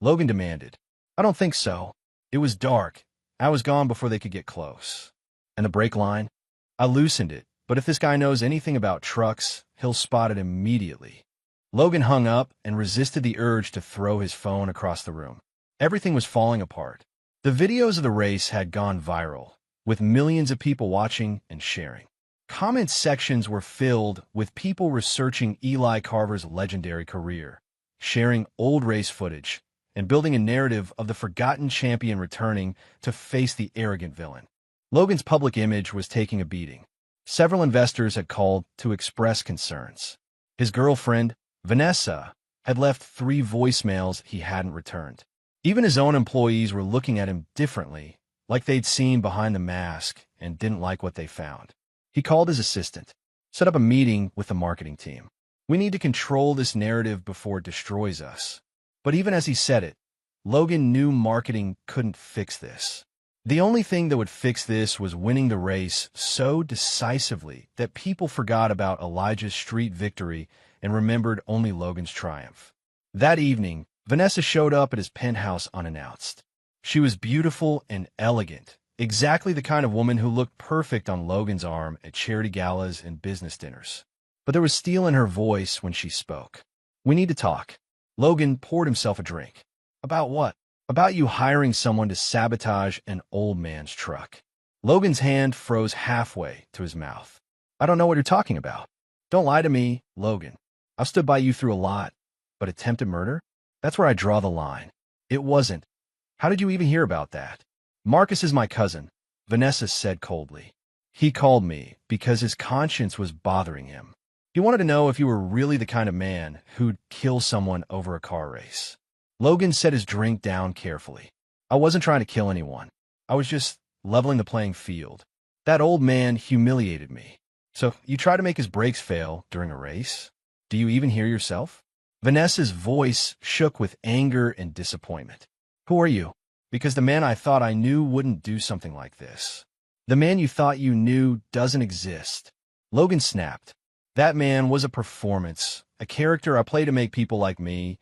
Logan demanded. "I don't think so. It was dark. I was gone before they could get close." "And the brake line?" "I loosened it, but if this guy knows anything about trucks, he'll spot it immediately." Logan hung up and resisted the urge to throw his phone across the room. Everything was falling apart. The videos of the race had gone viral, with millions of people watching and sharing. Comment sections were filled with people researching Eli Carver's legendary career, sharing old race footage, and building a narrative of the forgotten champion returning to face the arrogant villain. Logan's public image was taking a beating. Several investors had called to express concerns. His girlfriend, Vanessa, had left 3 voicemails he hadn't returned. Even his own employees were looking at him differently, like they'd seen behind the mask and didn't like what they found. He called his assistant, set up a meeting with the marketing team. "We need to control this narrative before it destroys us." But even as he said it, Logan knew marketing couldn't fix this. The only thing that would fix this was winning the race so decisively that people forgot about Elijah's street victory and remembered only Logan's triumph. That evening, Vanessa showed up at his penthouse unannounced. She was beautiful and elegant, exactly the kind of woman who looked perfect on Logan's arm at charity galas and business dinners. But there was steel in her voice when she spoke. "We need to talk." Logan poured himself a drink. "About what?" "About you hiring someone to sabotage an old man's truck." Logan's hand froze halfway to his mouth. "I don't know what you're talking about." "Don't lie to me, Logan. I've stood by you through a lot. But attempted murder? That's where I draw the line." "It wasn't." "How did you even hear about that?" "Marcus is my cousin," Vanessa said coldly. "He called me because his conscience was bothering him. He wanted to know if you were really the kind of man who'd kill someone over a car race." Logan set his drink down carefully. "I wasn't trying to kill anyone. I was just leveling the playing field. That old man humiliated me. So you try to make his brakes fail during a race? Do you even hear yourself?" Vanessa's voice shook with anger and disappointment. "Who are you?" "Because the man I thought I knew wouldn't do something like this." "The man you thought you knew doesn't exist." Logan snapped. "That man was a performance, a character I play to make people like me,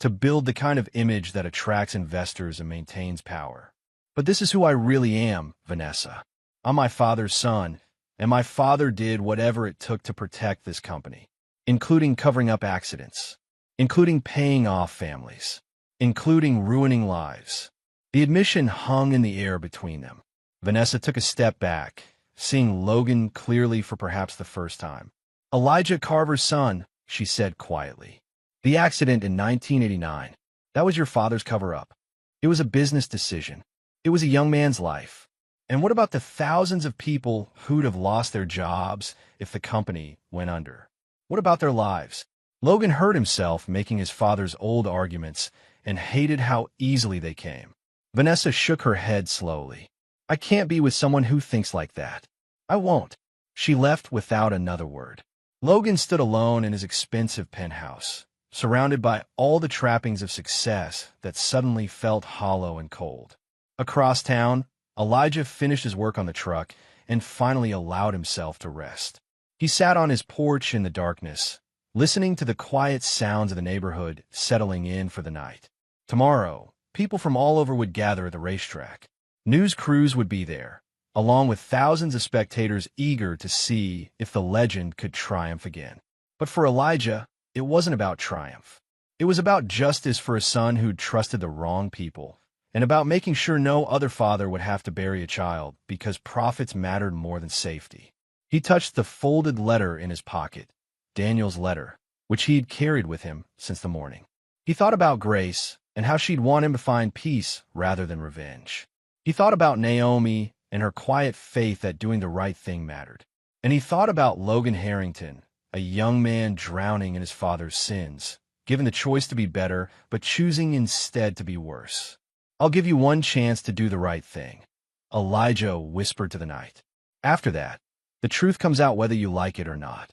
to build the kind of image that attracts investors and maintains power. But this is who I really am, Vanessa. I'm my father's son, and my father did whatever it took to protect this company, including covering up accidents, including paying off families, including ruining lives." The admission hung in the air between them. Vanessa took a step back, seeing Logan clearly for perhaps the first time. "Elijah Carver's son," she said quietly. "The accident in 1989, that was your father's cover-up. It was a business decision. It was a young man's life. And what about the thousands of people who'd have lost their jobs if the company went under? What about their lives?" Logan heard himself making his father's old arguments and hated how easily they came. Vanessa shook her head slowly. "I can't be with someone who thinks like that. I won't." She left without another word. Logan stood alone in his expensive penthouse, surrounded by all the trappings of success that suddenly felt hollow and cold. Across town, Elijah finished his work on the truck and finally allowed himself to rest. He sat on his porch in the darkness, listening to the quiet sounds of the neighborhood settling in for the night. Tomorrow, people from all over would gather at the racetrack. News crews would be there, along with thousands of spectators eager to see if the legend could triumph again. But for Elijah, it wasn't about triumph. It was about justice for a son who'd trusted the wrong people, and about making sure no other father would have to bury a child because profits mattered more than safety. He touched the folded letter in his pocket, Daniel's letter, which he'd carried with him since the morning. He thought about Grace and how she'd want him to find peace rather than revenge. He thought about Naomi and her quiet faith that doing the right thing mattered. And he thought about Logan Harrington, a young man drowning in his father's sins, given the choice to be better, but choosing instead to be worse. "I'll give you one chance to do the right thing," Elijah whispered to the night. "After that, the truth comes out whether you like it or not."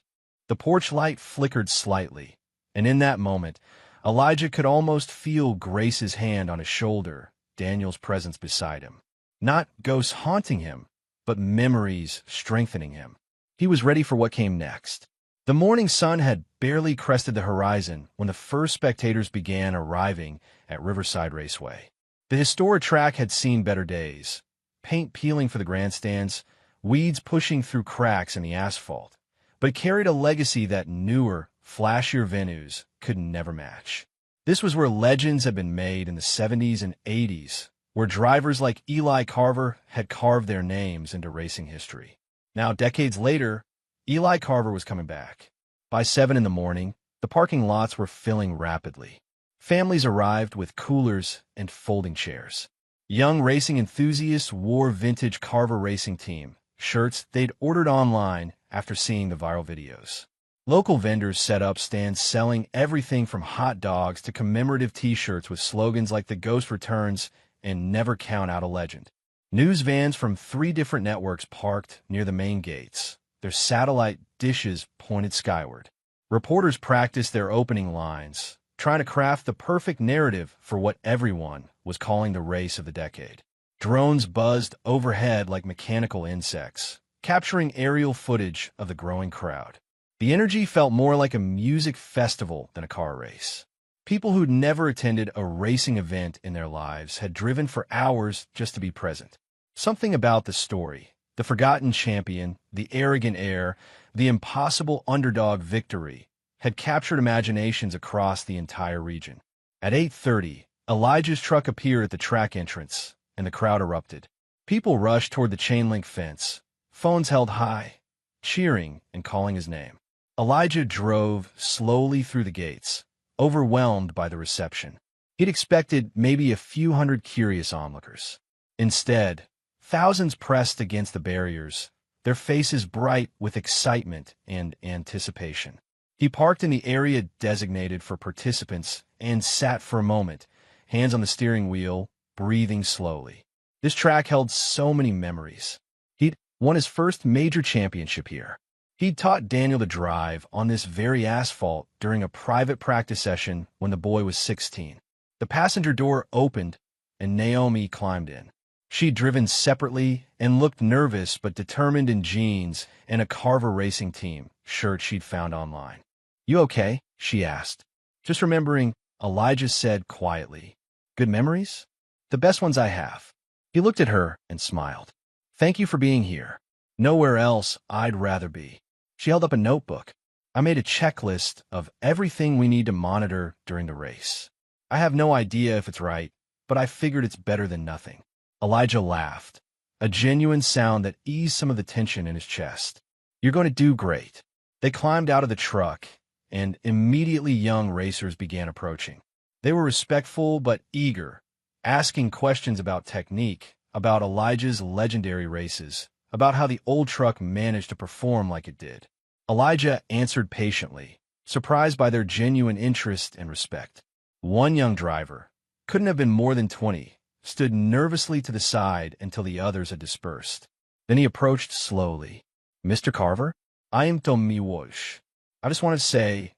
The porch light flickered slightly, and in that moment, Elijah could almost feel Grace's hand on his shoulder, Daniel's presence beside him. Not ghosts haunting him, but memories strengthening him. He was ready for what came next. The morning sun had barely crested the horizon when the first spectators began arriving at Riverside Raceway. The historic track had seen better days. Paint peeling for the grandstands, weeds pushing through cracks in the asphalt, but it carried a legacy that newer, flashier venues could never match. This was where legends had been made in the 70s and 80s, where drivers like Eli Carver had carved their names into racing history. Now, decades later, Eli Carver was coming back. By 7 in the morning, the parking lots were filling rapidly. Families arrived with coolers and folding chairs. Young racing enthusiasts wore vintage Carver Racing Team shirts they'd ordered online after seeing the viral videos. Local vendors set up stands selling everything from hot dogs to commemorative T-shirts with slogans like "The Ghost Returns" and "Never Count Out a Legend." News vans from 3 different networks parked near the main gates, their satellite dishes pointed skyward. Reporters practiced their opening lines, trying to craft the perfect narrative for what everyone was calling the race of the decade. Drones buzzed overhead like mechanical insects, capturing aerial footage of the growing crowd. The energy felt more like a music festival than a car race. People who'd never attended a racing event in their lives had driven for hours just to be present. Something about the story, the forgotten champion, the arrogant heir, the impossible underdog victory, had captured imaginations across the entire region. At 8:30, Elijah's truck appeared at the track entrance, and the crowd erupted. People rushed toward the chain-link fence, phones held high, cheering and calling his name. Elijah drove slowly through the gates, overwhelmed by the reception. He'd expected maybe a few hundred curious onlookers. Instead, thousands pressed against the barriers, their faces bright with excitement and anticipation. He parked in the area designated for participants and sat for a moment, hands on the steering wheel, breathing slowly. This track held so many memories. He'd won his first major championship here. He'd taught Daniel to drive on this very asphalt during a private practice session when the boy was 16. The passenger door opened, and Naomi climbed in. She'd driven separately and looked nervous but determined in jeans and a Carver Racing Team shirt she'd found online. "You okay?" she asked. "Just remembering," Elijah said quietly. "Good memories?" "The best ones I have." He looked at her and smiled. "Thank you for being here. Nowhere else I'd rather be." She held up a notebook. "I made a checklist of everything we need to monitor during the race. I have no idea if it's right, but I figured it's better than nothing." Elijah laughed, a genuine sound that eased some of the tension in his chest. "You're going to do great." They climbed out of the truck, and immediately young racers began approaching. They were respectful but eager, asking questions about technique, about Elijah's legendary races, about how the old truck managed to perform like it did. Elijah answered patiently, surprised by their genuine interest and respect. One young driver, couldn't have been more than 20, stood nervously to the side until the others had dispersed. Then he approached slowly. "Mr. Carver, I am Tom Miłosz. I just want to say,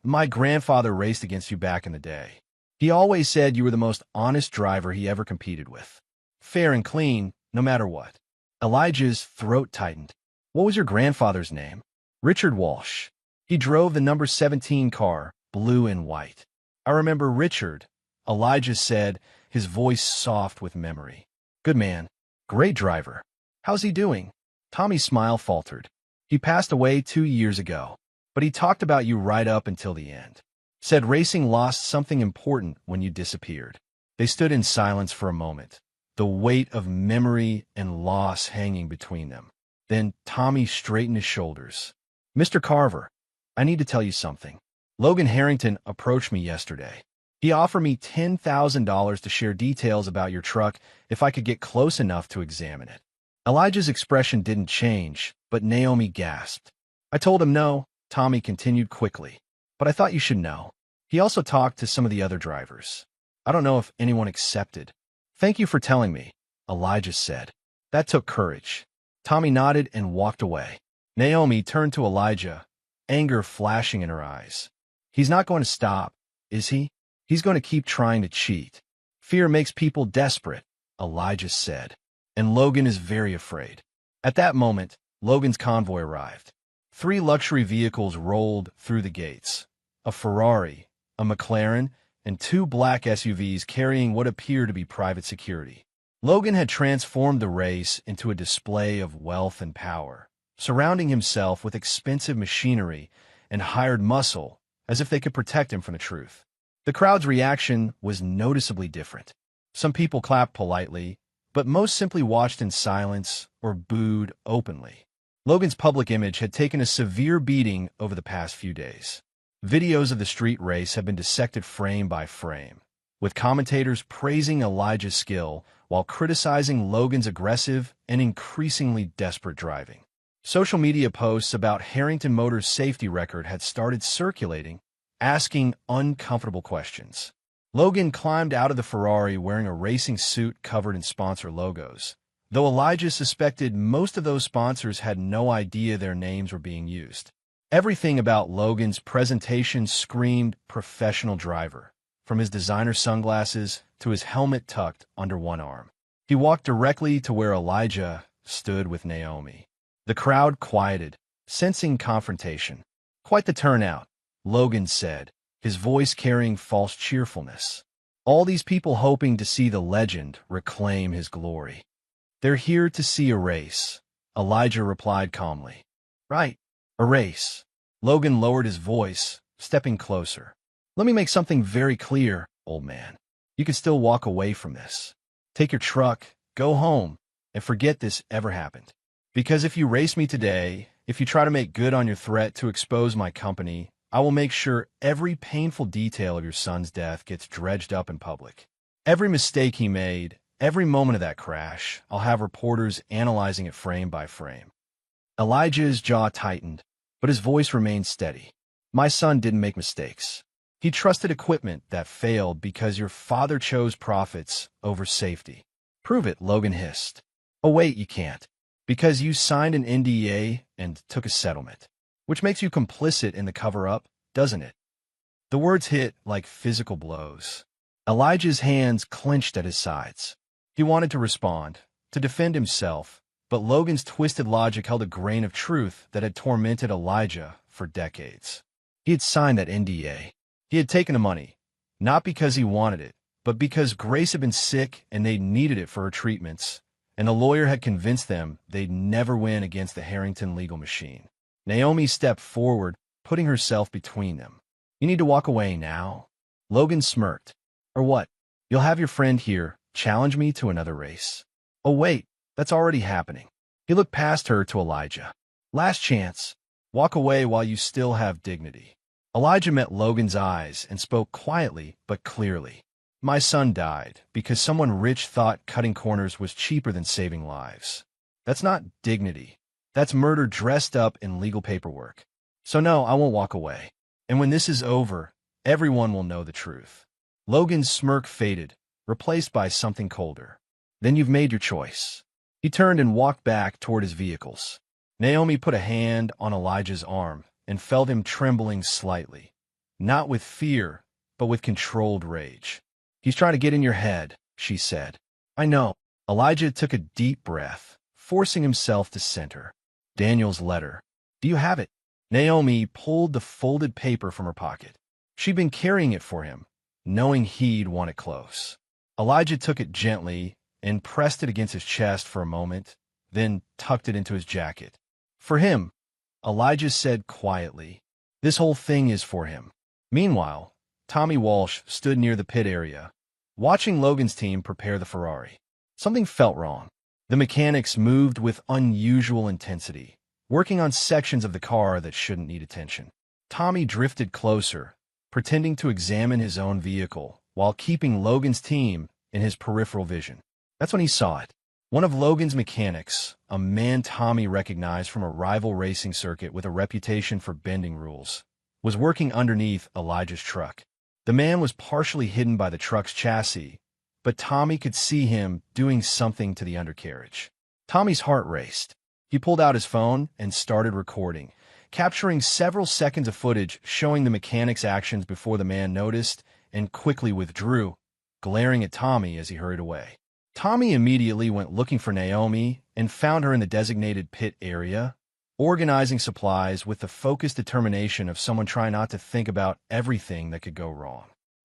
my grandfather raced against you back in the day. He always said you were the most honest driver he ever competed with. Fair and clean, no matter what." Elijah's throat tightened. "What was your grandfather's name?" "Richard Walsh. He drove the number 17 car, blue and white." "I remember Richard," Elijah said, his voice soft with memory. "Good man. Great driver. How's he doing?" Tommy's smile faltered. "He passed away 2 years ago, but he talked about you right up until the end. Said racing lost something important when you disappeared." They stood in silence for a moment, the weight of memory and loss hanging between them. Then Tommy straightened his shoulders. "Mr. Carver, I need to tell you something. Logan Harrington approached me yesterday. He offered me $10,000 to share details about your truck if I could get close enough to examine it." Elijah's expression didn't change, but Naomi gasped. "I told him no," Tommy continued quickly, "but I thought you should know. He also talked to some of the other drivers. I don't know if anyone accepted." "Thank you for telling me," Elijah said. "That took courage." Tommy nodded and walked away. Naomi turned to Elijah, anger flashing in her eyes. "He's not going to stop, is he? He's going to keep trying to cheat. Fear makes people desperate," Elijah said. "And Logan is very afraid." At that moment, Logan's convoy arrived. 3 luxury vehicles rolled through the gates. A Ferrari, a McLaren, and 2 black SUVs carrying what appeared to be private security. Logan had transformed the race into a display of wealth and power, surrounding himself with expensive machinery and hired muscle as if they could protect him from the truth. The crowd's reaction was noticeably different. Some people clapped politely, but most simply watched in silence or booed openly. Logan's public image had taken a severe beating over the past few days. Videos of the street race have been dissected frame by frame, with commentators praising Elijah's skill while criticizing Logan's aggressive and increasingly desperate driving. Social media posts about Harrington Motors' safety record had started circulating, asking uncomfortable questions. Logan climbed out of the Ferrari wearing a racing suit covered in sponsor logos, though Elijah suspected most of those sponsors had no idea their names were being used. Everything about Logan's presentation screamed professional driver, from his designer sunglasses to his helmet tucked under one arm. He walked directly to where Elijah stood with Naomi. The crowd quieted, sensing confrontation. "Quite the turnout," Logan said, his voice carrying false cheerfulness. "All these people hoping to see the legend reclaim his glory." "They're here to see a race," Elijah replied calmly. "Right, a race." Logan lowered his voice, stepping closer. "Let me make something very clear, old man. You can still walk away from this. Take your truck, go home, and forget this ever happened. Because if you race me today, if you try to make good on your threat to expose my company, I will make sure every painful detail of your son's death gets dredged up in public. Every mistake he made, every moment of that crash, I'll have reporters analyzing it frame by frame." Elijah's jaw tightened, but his voice remained steady. "My son didn't make mistakes. He trusted equipment that failed because your father chose profits over safety." "Prove it," Logan hissed. "Oh wait, you can't. Because you signed an NDA and took a settlement. Which makes you complicit in the cover-up, doesn't it?" The words hit like physical blows. Elijah's hands clenched at his sides. He wanted to respond, to defend himself, but Logan's twisted logic held a grain of truth that had tormented Elijah for decades. He had signed that NDA. He had taken the money, not because he wanted it, but because Grace had been sick and they needed it for her treatments, and the lawyer had convinced them they'd never win against the Harrington legal machine. Naomi stepped forward, putting herself between them. "You need to walk away now." Logan smirked. "Or what? You'll have your friend here challenge me to another race." "Oh wait, that's already happening." He looked past her to Elijah. "Last chance. Walk away while you still have dignity." Elijah met Logan's eyes and spoke quietly but clearly. "My son died because someone rich thought cutting corners was cheaper than saving lives. That's not dignity. That's murder dressed up in legal paperwork. So no, I won't walk away. And when this is over, everyone will know the truth." Logan's smirk faded, replaced by something colder. "Then you've made your choice." He turned and walked back toward his vehicles. Naomi put a hand on Elijah's arm and felt him trembling slightly, not with fear, but with controlled rage. "He's trying to get in your head," she said. "I know." Elijah took a deep breath, forcing himself to center. "Daniel's letter. Do you have it?" Naomi pulled the folded paper from her pocket. She'd been carrying it for him, knowing he'd want it close. Elijah took it gently and pressed it against his chest for a moment, then tucked it into his jacket. "For him," Elijah said quietly. "This whole thing is for him." Meanwhile, Tommy Walsh stood near the pit area, watching Logan's team prepare the Ferrari. Something felt wrong. The mechanics moved with unusual intensity, working on sections of the car that shouldn't need attention. Tommy drifted closer, pretending to examine his own vehicle, while keeping Logan's team in his peripheral vision. That's when he saw it. One of Logan's mechanics, a man Tommy recognized from a rival racing circuit with a reputation for bending rules, was working underneath Elijah's truck. The man was partially hidden by the truck's chassis, but Tommy could see him doing something to the undercarriage. Tommy's heart raced. He pulled out his phone and started recording, capturing several seconds of footage showing the mechanic's actions before the man noticed and quickly withdrew, glaring at Tommy as he hurried away. Tommy immediately went looking for Naomi and found her in the designated pit area, organizing supplies with the focused determination of someone trying not to think about everything that could go wrong.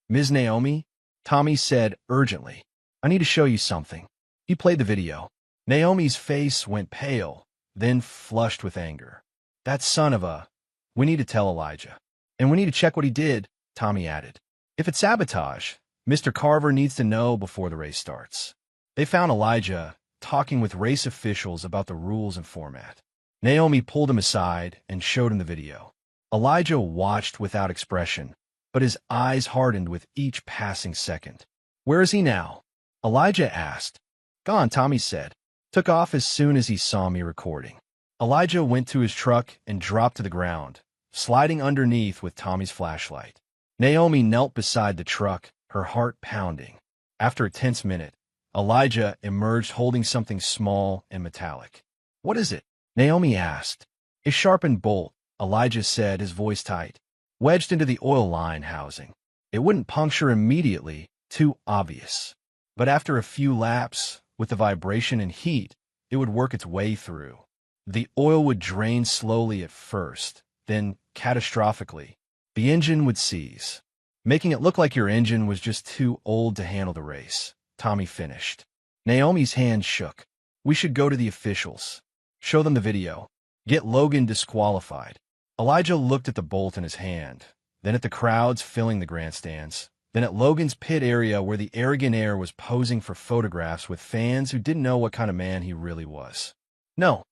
"Ms. Naomi," Tommy said urgently, "I need to show you something." He played the video. Naomi's face went pale, then flushed with anger. "That son of a... We need to tell Elijah. And we need to check what he did," Tommy added. "If it's sabotage, Mr. Carver needs to know before the race starts." They found Elijah talking with race officials about the rules and format. Naomi pulled him aside and showed him the video. Elijah watched without expression, but his eyes hardened with each passing second. "Where is he now?" Elijah asked. "Gone," Tommy said. "Took off as soon as he saw me recording." Elijah went to his truck and dropped to the ground, sliding underneath with Tommy's flashlight. Naomi knelt beside the truck, her heart pounding. After a tense minute, Elijah emerged holding something small and metallic. "What is it?" Naomi asked. "A sharpened bolt," Elijah said, his voice tight, "wedged into the oil line housing. It wouldn't puncture immediately, too obvious. But after a few laps, with the vibration and heat, it would work its way through. The oil would drain slowly at first, then, catastrophically, the engine would seize, making it look like your engine was just too old to handle the race," Tommy finished. Naomi's hand shook. "We should go to the officials. Show them the video. Get Logan disqualified." Elijah looked at the bolt in his hand, then at the crowds filling the grandstands, then at Logan's pit area where the arrogant heir was posing for photographs with fans who didn't know what kind of man he really was. "No,"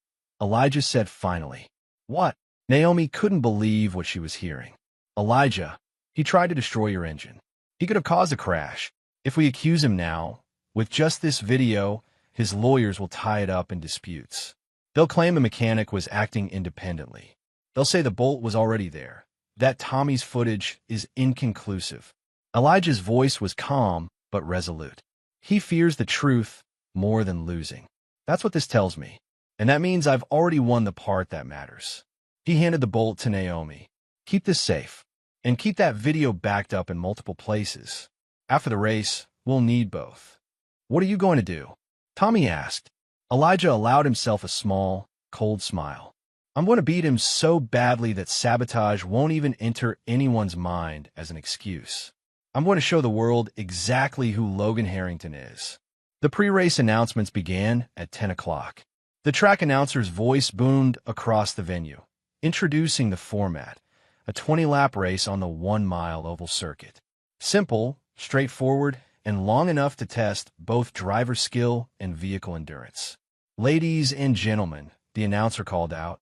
Elijah said finally. "What?" Naomi couldn't believe what she was hearing. "Elijah, he tried to destroy your engine. He could have caused a crash. If we accuse him now, with just this video, his lawyers will tie it up in disputes. They'll claim the mechanic was acting independently. They'll say the bolt was already there, that Tommy's footage is inconclusive." Elijah's voice was calm but resolute. "He fears the truth more than losing. That's what this tells me. And that means I've already won the part that matters." He handed the bolt to Naomi. "Keep this safe. And keep that video backed up in multiple places. After the race, we'll need both." "What are you going to do?" Tommy asked. Elijah allowed himself a small, cold smile. "I'm going to beat him so badly that sabotage won't even enter anyone's mind as an excuse. I'm going to show the world exactly who Logan Harrington is." The pre-race announcements began at 10 o'clock. The track announcer's voice boomed across the venue, introducing the format, a 20-lap race on the 1-mile oval circuit. Simple, straightforward, and long enough to test both driver skill and vehicle endurance. "Ladies and gentlemen," the announcer called out,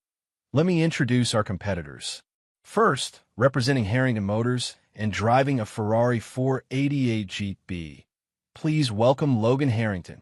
"let me introduce our competitors. First, representing Harrington Motors and driving a Ferrari 488 GP, please welcome Logan Harrington."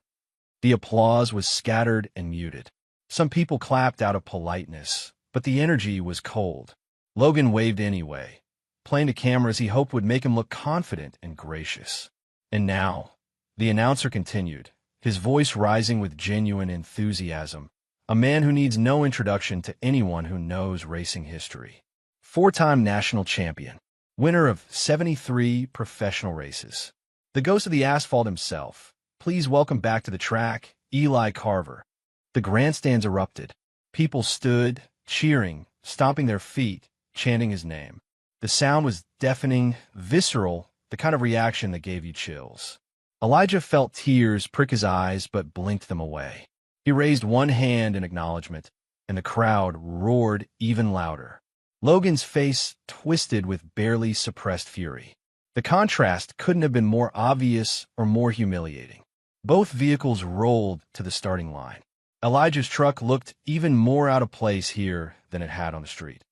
The applause was scattered and muted. Some people clapped out of politeness, but the energy was cold. Logan waved anyway, playing to cameras he hoped would make him look confident and gracious. "And now," the announcer continued, his voice rising with genuine enthusiasm, "a man who needs no introduction to anyone who knows racing history. Four-time national champion, winner of 73 professional races. The ghost of the asphalt himself. Please welcome back to the track, Eli Carver." The grandstands erupted. People stood, cheering, stomping their feet, chanting his name. The sound was deafening, visceral, the kind of reaction that gave you chills. Elijah felt tears prick his eyes but blinked them away. He raised one hand in acknowledgement, and the crowd roared even louder. Logan's face twisted with barely suppressed fury. The contrast couldn't have been more obvious or more humiliating. Both vehicles rolled to the starting line. Elijah's truck looked even more out of place here than it had on the street.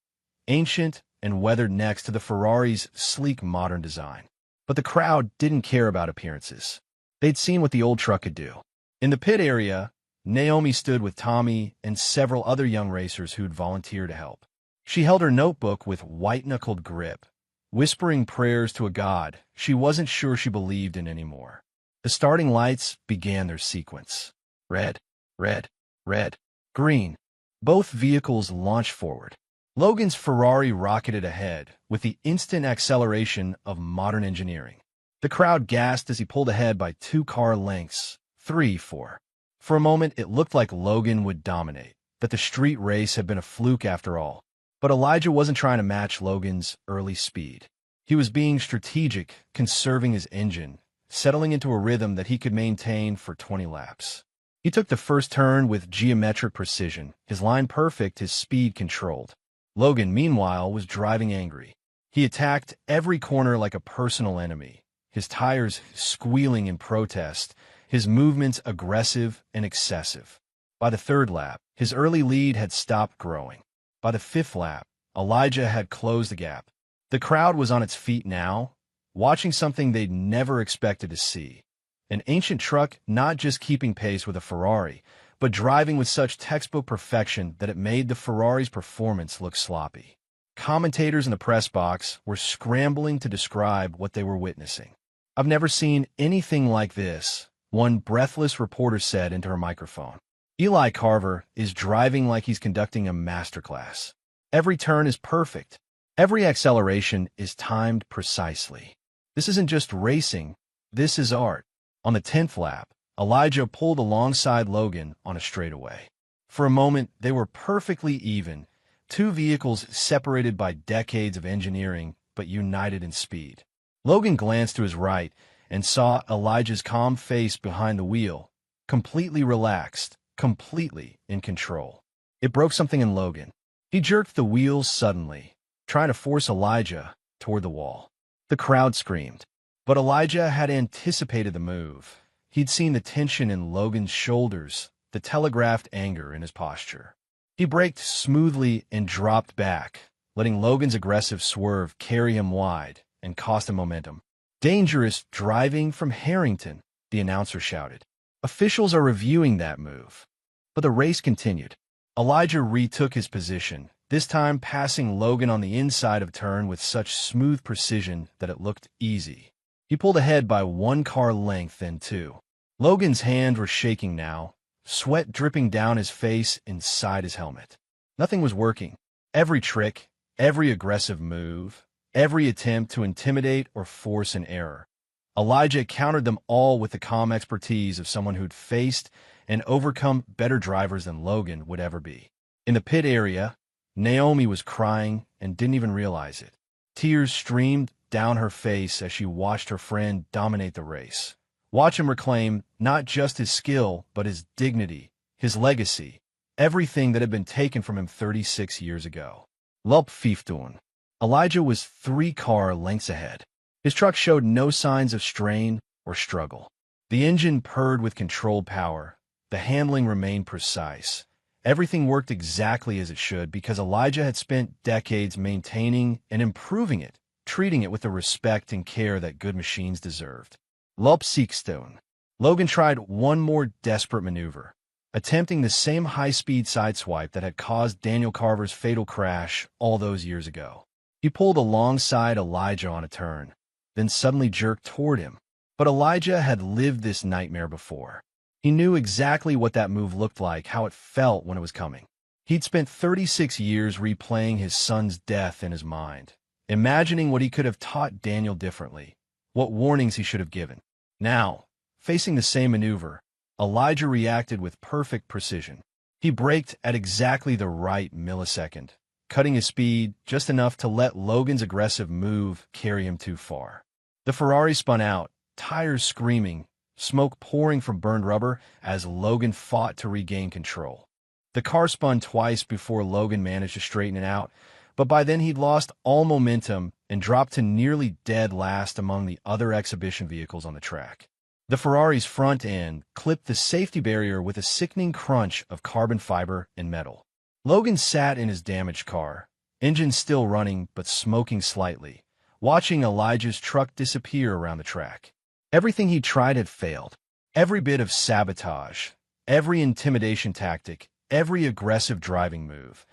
Ancient and weathered next to the Ferrari's sleek modern design. But the crowd didn't care about appearances. They'd seen what the old truck could do. In the pit area, Naomi stood with Tommy and several other young racers who'd volunteered to help. She held her notebook with white-knuckled grip, whispering prayers to a god she wasn't sure she believed in anymore. The starting lights began their sequence. Red, red, red, green. Both vehicles launched forward. Logan's Ferrari rocketed ahead with the instant acceleration of modern engineering. The crowd gasped as he pulled ahead by 2 car lengths, 3, 4. For a moment, it looked like Logan would dominate, that the street race had been a fluke after all. But Elijah wasn't trying to match Logan's early speed. He was being strategic, conserving his engine, settling into a rhythm that he could maintain for 20 laps. He took the first turn with geometric precision, his line perfect, his speed controlled. Logan, meanwhile, was driving angry. He attacked every corner like a personal enemy, his tires squealing in protest, his movements aggressive and excessive. By the third lap, his early lead had stopped growing. By the fifth lap, Elijah had closed the gap. The crowd was on its feet now, watching something they'd never expected to see. An ancient truck not just keeping pace with a Ferrari, but driving with such textbook perfection that it made the Ferrari's performance look sloppy. Commentators in the press box were scrambling to describe what they were witnessing. "I've never seen anything like this," one breathless reporter said into her microphone. "Eli Carver is driving like he's conducting a masterclass. Every turn is perfect. Every acceleration is timed precisely. This isn't just racing, this is art." On the 10th lap, Elijah pulled alongside Logan on a straightaway. For a moment, they were perfectly even, two vehicles separated by decades of engineering but united in speed. Logan glanced to his right and saw Elijah's calm face behind the wheel, completely relaxed, completely in control. It broke something in Logan. He jerked the wheels suddenly, trying to force Elijah toward the wall. The crowd screamed. But Elijah had anticipated the move. He'd seen the tension in Logan's shoulders, the telegraphed anger in his posture. He braked smoothly and dropped back, letting Logan's aggressive swerve carry him wide and cost him momentum. "Dangerous driving from Harrington," the announcer shouted. "Officials are reviewing that move." But the race continued. Elijah retook his position, this time passing Logan on the inside of turn with such smooth precision that it looked easy. He pulled ahead by one car length, then two. Logan's hands were shaking now, sweat dripping down his face inside his helmet. Nothing was working. Every trick, every aggressive move, every attempt to intimidate or force an error. Elijah countered them all with the calm expertise of someone who'd faced and overcome better drivers than Logan would ever be. In the pit area, Naomi was crying and didn't even realize it. Tears streamed down her face as she watched her friend dominate the race. Watch him reclaim not just his skill, but his dignity, his legacy, everything that had been taken from him 36 years ago. Lulp 15. Elijah was 3 car lengths ahead. His truck showed no signs of strain or struggle. The engine purred with controlled power. The handling remained precise. Everything worked exactly as it should because Elijah had spent decades maintaining and improving it, treating it with the respect and care that good machines deserved. Lulp 16. Logan tried one more desperate maneuver, attempting the same high-speed sideswipe that had caused Daniel Carver's fatal crash all those years ago. He pulled alongside Elijah on a turn, then suddenly jerked toward him. But Elijah had lived this nightmare before. He knew exactly what that move looked like, how it felt when it was coming. He'd spent 36 years replaying his son's death in his mind, imagining what he could have taught Daniel differently, what warnings he should have given. Now, facing the same maneuver, Elijah reacted with perfect precision. He braked at exactly the right millisecond, cutting his speed just enough to let Logan's aggressive move carry him too far. The Ferrari spun out, tires screaming, smoke pouring from burned rubber as Logan fought to regain control. The car spun twice before Logan managed to straighten it out, but by then he'd lost all momentum and dropped to nearly dead last among the other exhibition vehicles on the track. The Ferrari's front end clipped the safety barrier with a sickening crunch of carbon fiber and metal. Logan sat in his damaged car, engine still running but smoking slightly, watching Elijah's truck disappear around the track. Everything he tried had failed. Every bit of sabotage, every intimidation tactic, every aggressive driving move.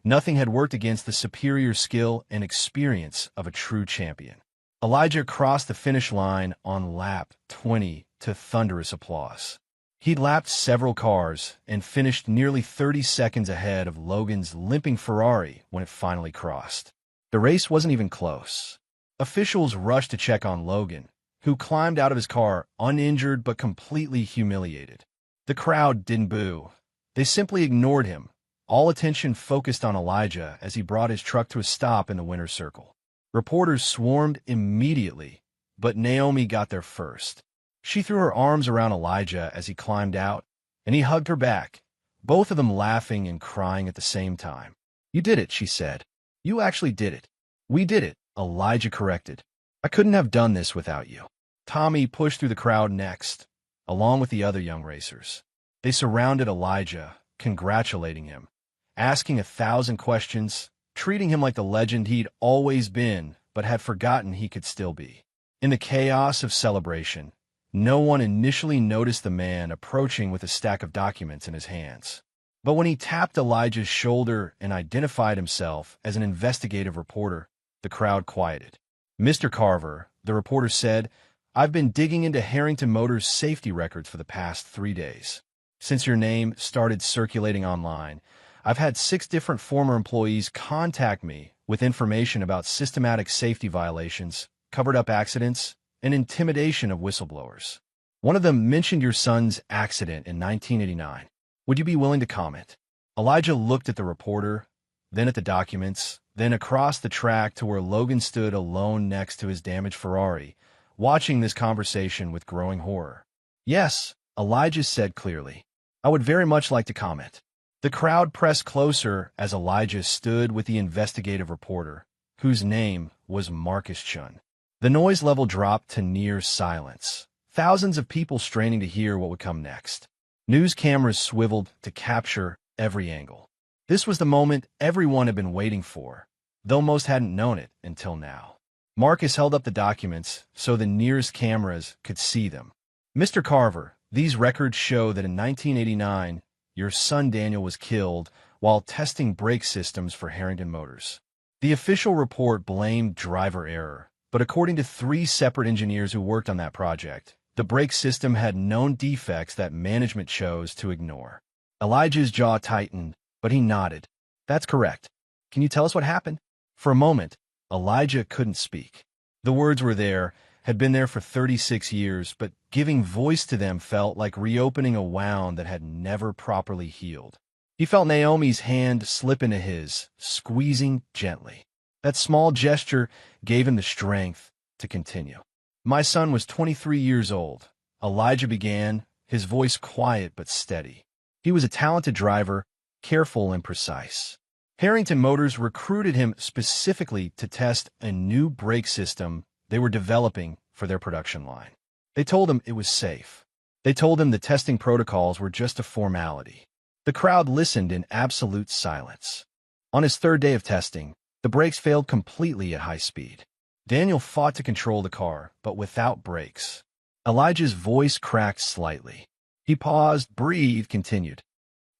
Nothing had worked against the superior skill and experience of a true champion. Elijah crossed the finish line on lap 20 to thunderous applause. He'd lapped several cars and finished nearly 30 seconds ahead of Logan's limping Ferrari when it finally crossed. The race wasn't even close. Officials rushed to check on Logan, who climbed out of his car uninjured but completely humiliated. The crowd didn't boo. They simply ignored him. All attention focused on Elijah as he brought his truck to a stop in the winner's circle. Reporters swarmed immediately, but Naomi got there first. She threw her arms around Elijah as he climbed out, and he hugged her back, both of them laughing and crying at the same time. "You did it," she said. "You actually did it." "We did it," Elijah corrected. "I couldn't have done this without you." Tommy pushed through the crowd next, along with the other young racers. They surrounded Elijah, congratulating him, asking 1,000 questions, treating him like the legend he'd always been but had forgotten he could still be. In the chaos of celebration, no one initially noticed the man approaching with a stack of documents in his hands. But when he tapped Elijah's shoulder and identified himself as an investigative reporter, the crowd quieted. "Mr. Carver," the reporter said, "I've been digging into Harrington Motors' safety records for the past 3 days. Since your name started circulating online, I've had 6 different former employees contact me with information about systematic safety violations, covered-up accidents, and intimidation of whistleblowers. One of them mentioned your son's accident in 1989. Would you be willing to comment?" Elijah looked at the reporter, then at the documents, then across the track to where Logan stood alone next to his damaged Ferrari, watching this conversation with growing horror. "Yes," Elijah said clearly. "I would very much like to comment." The crowd pressed closer as Elijah stood with the investigative reporter, whose name was Marcus Chun. The noise level dropped to near silence, thousands of people straining to hear what would come next. News cameras swiveled to capture every angle. This was the moment everyone had been waiting for, though most hadn't known it until now. Marcus held up the documents so the nearest cameras could see them. "Mr. Carver, these records show that in 1989, your son Daniel was killed while testing brake systems for Harrington Motors. The official report blamed driver error, but according to 3 separate engineers who worked on that project, the brake system had known defects that management chose to ignore." Elijah's jaw tightened, but he nodded. "That's correct. Can you tell us what happened?" For a moment, Elijah couldn't speak. The words were there, had been there for 36 years, but giving voice to them felt like reopening a wound that had never properly healed. He felt Naomi's hand slip into his, squeezing gently. That small gesture gave him the strength to continue. "My son was 23 years old," Elijah began, his voice quiet but steady. "He was a talented driver, careful and precise. Harrington Motors recruited him specifically to test a new brake system they were developing for their production line. They told him it was safe. They told him the testing protocols were just a formality." The crowd listened in absolute silence. On his 3rd day of testing, the brakes failed completely at high speed. Daniel fought to control the car, but without brakes. Elijah's voice cracked slightly. He paused, breathed, continued.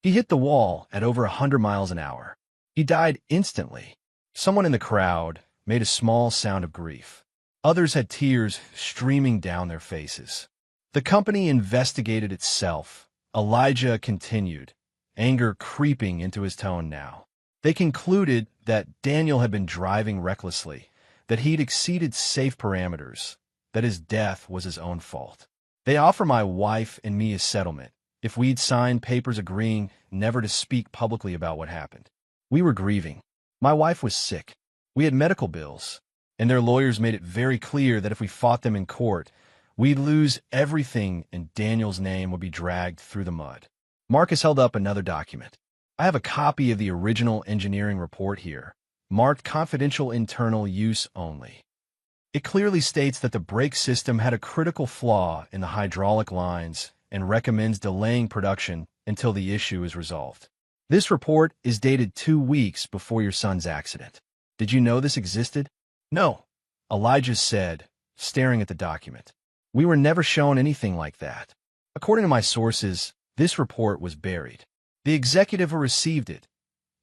"He hit the wall at over 100 miles an hour. He died instantly." Someone in the crowd made a small sound of grief. Others had tears streaming down their faces. "The company investigated itself," Elijah continued, anger creeping into his tone now. "They concluded that Daniel had been driving recklessly, that he'd exceeded safe parameters, that his death was his own fault. They offered my wife and me a settlement if we'd signed papers agreeing never to speak publicly about what happened. We were grieving. My wife was sick. We had medical bills, and their lawyers made it very clear that if we fought them in court, we'd lose everything and Daniel's name would be dragged through the mud." Marcus held up another document. "I have a copy of the original engineering report here, marked confidential internal use only. It clearly states that the brake system had a critical flaw in the hydraulic lines and recommends delaying production until the issue is resolved. This report is dated 2 weeks before your son's accident. Did you know this existed?" "No," Elijah said, staring at the document. "We were never shown anything like that. According to my sources, this report was buried. The executive who received it,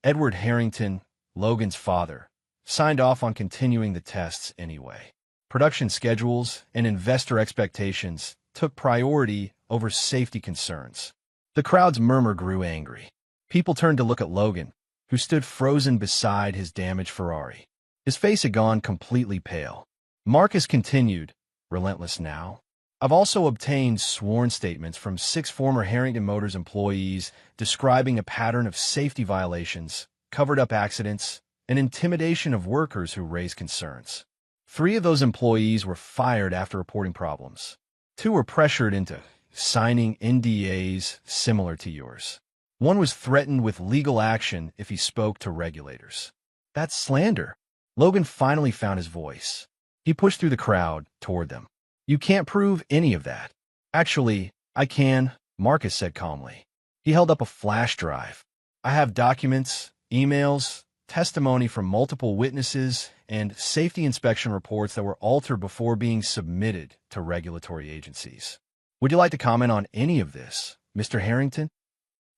Edward Harrington, Logan's father, signed off on continuing the tests anyway. Production schedules and investor expectations took priority over safety concerns." The crowd's murmur grew angry. People turned to look at Logan, who stood frozen beside his damaged Ferrari. His face had gone completely pale. Marcus continued, Relentless now. I've also obtained sworn statements from 6 former Harrington Motors employees describing a pattern of safety violations, covered-up accidents, and intimidation of workers who raise concerns. 3 of those employees were fired after reporting problems. 2 were pressured into signing NDAs similar to yours. 1 was threatened with legal action if he spoke to regulators. That's slander. Logan finally found his voice. He pushed through the crowd toward them. You can't prove any of that. Actually, I can, Marcus said calmly. He held up a flash drive. I have documents, emails, testimony from multiple witnesses, and safety inspection reports that were altered before being submitted to regulatory agencies. Would you like to comment on any of this, Mr. Harrington?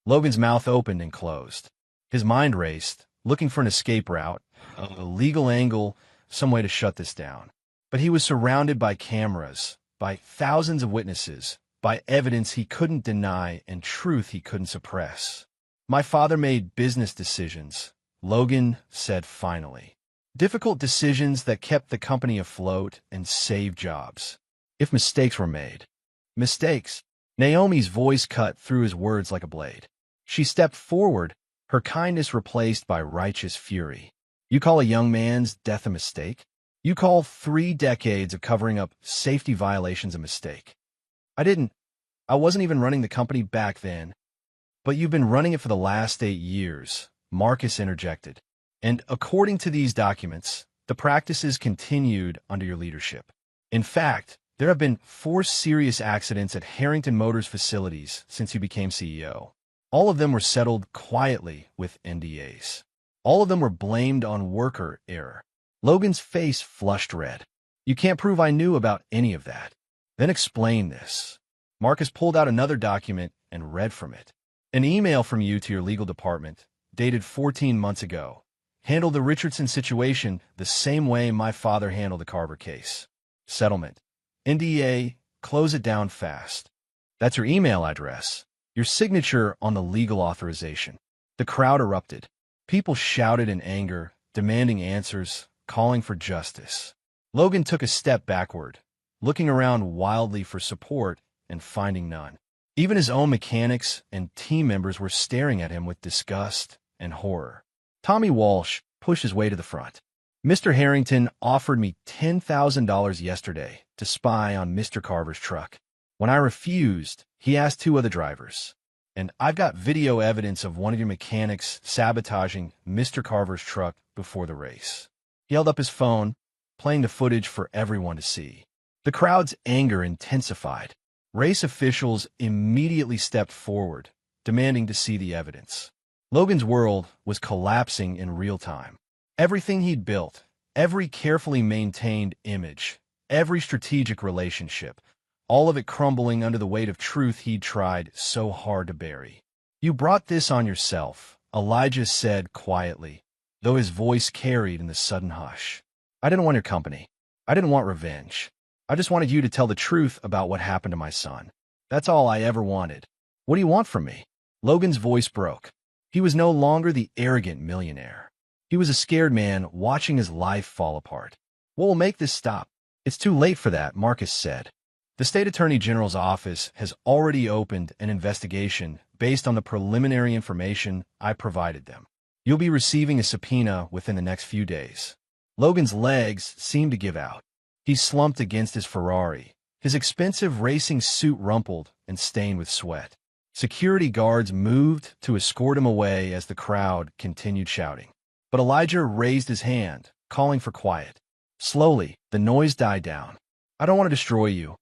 Logan's mouth opened and closed. His mind raced, looking for an escape route, a legal angle, some way to shut this down. But he was surrounded by cameras, by thousands of witnesses, by evidence he couldn't deny and truth he couldn't suppress. My father made business decisions, Logan said finally. Difficult decisions that kept the company afloat and saved jobs. If mistakes were made. Mistakes. Naomi's voice cut through his words like a blade. She stepped forward, her kindness replaced by righteous fury. You call a young man's death a mistake? You call 3 decades of covering up safety violations a mistake. I wasn't even running the company back then. But you've been running it for the last 8 years, Marcus interjected. And according to these documents, the practices continued under your leadership. In fact, there have been 4 serious accidents at Harrington Motors facilities since you became CEO. All of them were settled quietly with NDAs. All of them were blamed on worker error. Logan's face flushed red. You can't prove I knew about any of that. Then explain this. Marcus pulled out another document and read from it. An email from you to your legal department, dated 14 months ago, handled the Richardson situation the same way my father handled the Carver case. Settlement. NDA, close it down fast. That's your email address. Your signature on the legal authorization. The crowd erupted. People shouted in anger, demanding answers, calling for justice. Logan took a step backward, looking around wildly for support and finding none. Even his own mechanics and team members were staring at him with disgust and horror. Tommy Walsh pushed his way to the front. Mr. Harrington offered me $10,000 yesterday to spy on Mr. Carver's truck. When I refused, he asked 2 other drivers. And I've got video evidence of one of your mechanics sabotaging Mr. Carver's truck before the race. He held up his phone, playing the footage for everyone to see. The crowd's anger intensified. Race officials immediately stepped forward, demanding to see the evidence. Logan's world was collapsing in real time. Everything he'd built, every carefully maintained image, every strategic relationship, all of it crumbling under the weight of truth he'd tried so hard to bury. You brought this on yourself, Elijah said quietly, though his voice carried in the sudden hush. I didn't want your company. I didn't want revenge. I just wanted you to tell the truth about what happened to my son. That's all I ever wanted. What do you want from me? Logan's voice broke. He was no longer the arrogant millionaire. He was a scared man watching his life fall apart. What will make this stop? It's too late for that, Marcus said. The state attorney general's office has already opened an investigation based on the preliminary information I provided them. You'll be receiving a subpoena within the next few days. Logan's legs seemed to give out. He slumped against his Ferrari, his expensive racing suit rumpled and stained with sweat. Security guards moved to escort him away as the crowd continued shouting. But Elijah raised his hand, calling for quiet. Slowly, the noise died down. I don't want to destroy you,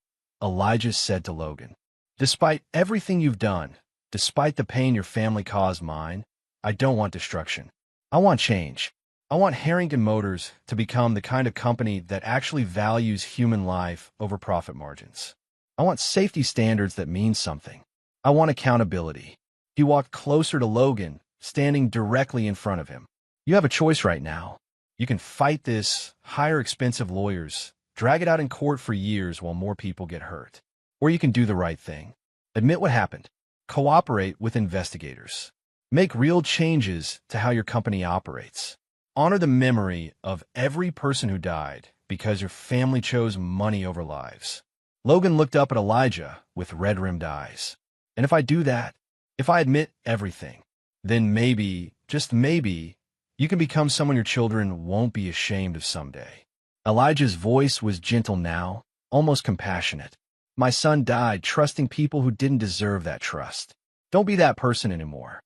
Elijah said to Logan. Despite everything you've done, despite the pain your family caused mine, I don't want destruction. I want change. I want Harrington Motors to become the kind of company that actually values human life over profit margins. I want safety standards that mean something. I want accountability. He walked closer to Logan, standing directly in front of him. You have a choice right now. You can fight this, hire expensive lawyers, drag it out in court for years while more people get hurt. Or you can do the right thing. Admit what happened. Cooperate with investigators. Make real changes to how your company operates. Honor the memory of every person who died, because your family chose money over lives. Logan looked up at Elijah with red-rimmed eyes. And if I do that, if I admit everything, then maybe, just maybe, you can become someone your children won't be ashamed of someday. Elijah's voice was gentle now, almost compassionate. My son died trusting people who didn't deserve that trust. Don't be that person anymore.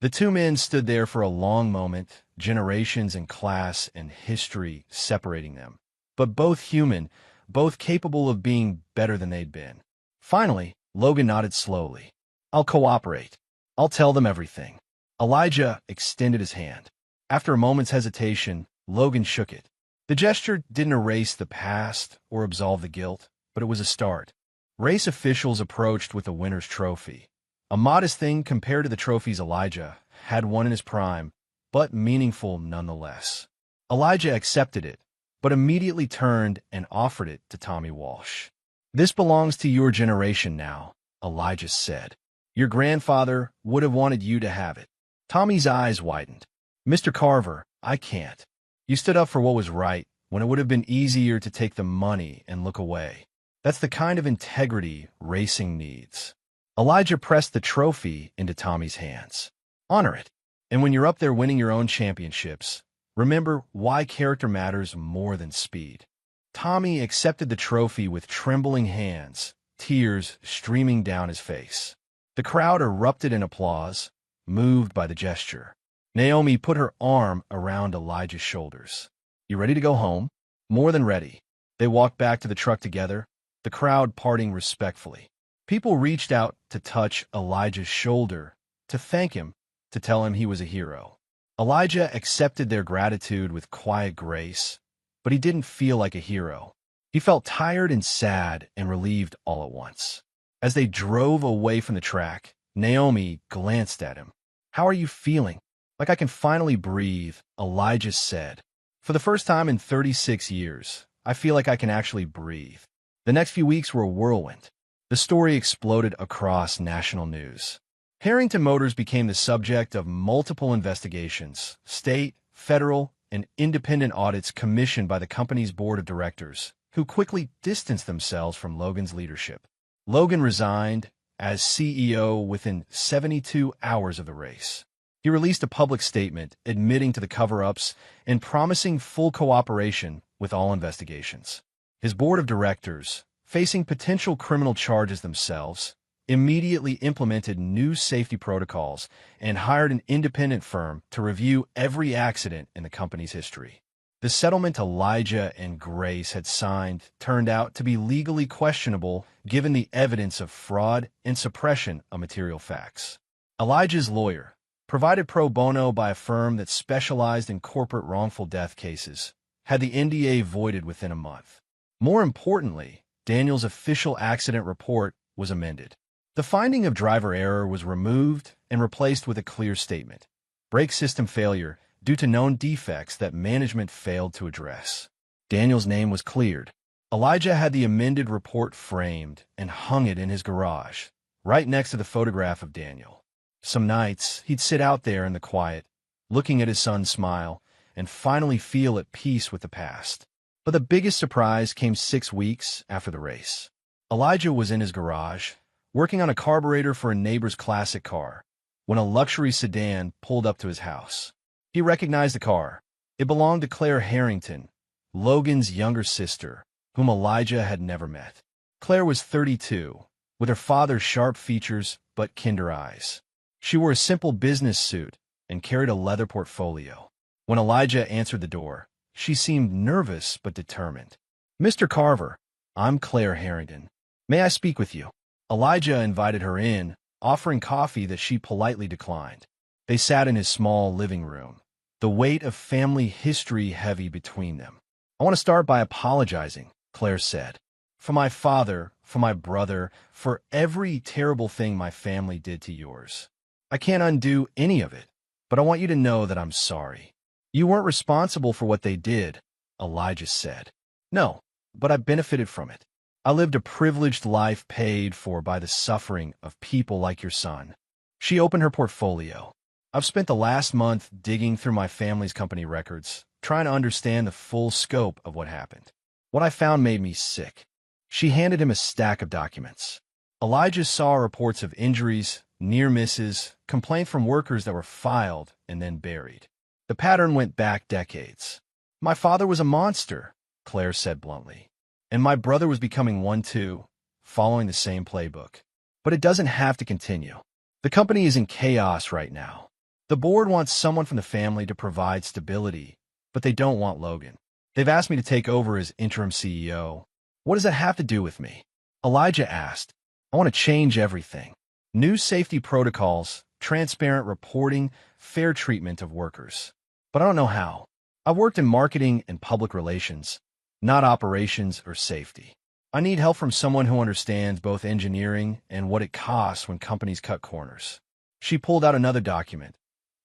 The two men stood there for a long moment, generations and class and history separating them. But both human, both capable of being better than they'd been. Finally, Logan nodded slowly. I'll cooperate. I'll tell them everything. Elijah extended his hand. After a moment's hesitation, Logan shook it. The gesture didn't erase the past or absolve the guilt, but it was a start. Race officials approached with a winner's trophy. A modest thing compared to the trophies Elijah had won in his prime, but meaningful nonetheless. Elijah accepted it, but immediately turned and offered it to Tommy Walsh. This belongs to your generation now, Elijah said. Your grandfather would have wanted you to have it. Tommy's eyes widened. Mr. Carver, I can't. You stood up for what was right when it would have been easier to take the money and look away. That's the kind of integrity racing needs. Elijah pressed the trophy into Tommy's hands. Honor it. And when you're up there winning your own championships, remember why character matters more than speed. Tommy accepted the trophy with trembling hands, tears streaming down his face. The crowd erupted in applause, moved by the gesture. Naomi put her arm around Elijah's shoulders. You ready to go home? More than ready. They walked back to the truck together, the crowd parting respectfully. People reached out to touch Elijah's shoulder, to thank him, to tell him he was a hero. Elijah accepted their gratitude with quiet grace, but he didn't feel like a hero. He felt tired and sad and relieved all at once. As they drove away from the track, Naomi glanced at him. How are you feeling? Like I can finally breathe, Elijah said. For the first time in 36 years, I feel like I can actually breathe. The next few weeks were a whirlwind. The story exploded across national news. Harrington Motors became the subject of multiple investigations, state, federal, and independent audits commissioned by the company's board of directors, who quickly distanced themselves from Logan's leadership. Logan resigned as CEO within 72 hours of the race. He released a public statement admitting to the cover-ups and promising full cooperation with all investigations. His board of directors, facing potential criminal charges themselves, immediately implemented new safety protocols and hired an independent firm to review every accident in the company's history. The settlement Elijah and Grace had signed turned out to be legally questionable given the evidence of fraud and suppression of material facts. Elijah's lawyer, provided pro bono by a firm that specialized in corporate wrongful death cases, had the NDA voided within a month. More importantly, Daniel's official accident report was amended. The finding of driver error was removed and replaced with a clear statement: brake system failure due to known defects that management failed to address. Daniel's name was cleared. Elijah had the amended report framed and hung it in his garage, right next to the photograph of Daniel. Some nights, he'd sit out there in the quiet, looking at his son smile, and finally feel at peace with the past. But the biggest surprise came 6 weeks after the race. Elijah was in his garage, working on a carburetor for a neighbor's classic car, when a luxury sedan pulled up to his house. He recognized the car. It belonged to Claire Harrington, Logan's younger sister, whom Elijah had never met. Claire was 32, with her father's sharp features but kinder eyes. She wore a simple business suit and carried a leather portfolio. When Elijah answered the door, she seemed nervous but determined. Mr. Carver, I'm Claire Harrington. May I speak with you? Elijah invited her in, offering coffee that she politely declined. They sat in his small living room, the weight of family history heavy between them. I want to start by apologizing, Claire said. For my father, for my brother, for every terrible thing my family did to yours. I can't undo any of it, but I want you to know that I'm sorry. You weren't responsible for what they did, Elijah said. No, but I benefited from it. I lived a privileged life paid for by the suffering of people like your son. She opened her portfolio. I've spent the last month digging through my family's company records, trying to understand the full scope of what happened. What I found made me sick. She handed him a stack of documents. Elijah saw reports of injuries, near misses, complaints from workers that were filed and then buried. The pattern went back decades. My father was a monster, Claire said bluntly. And my brother was becoming one too, following the same playbook. But it doesn't have to continue. The company is in chaos right now. The board wants someone from the family to provide stability, but they don't want Logan. They've asked me to take over as interim CEO. What does that have to do with me? Elijah asked. I want to change everything. New safety protocols, transparent reporting, fair treatment of workers. But I don't know how. I've worked in marketing and public relations, not operations or safety. I need help from someone who understands both engineering and what it costs when companies cut corners. She pulled out another document,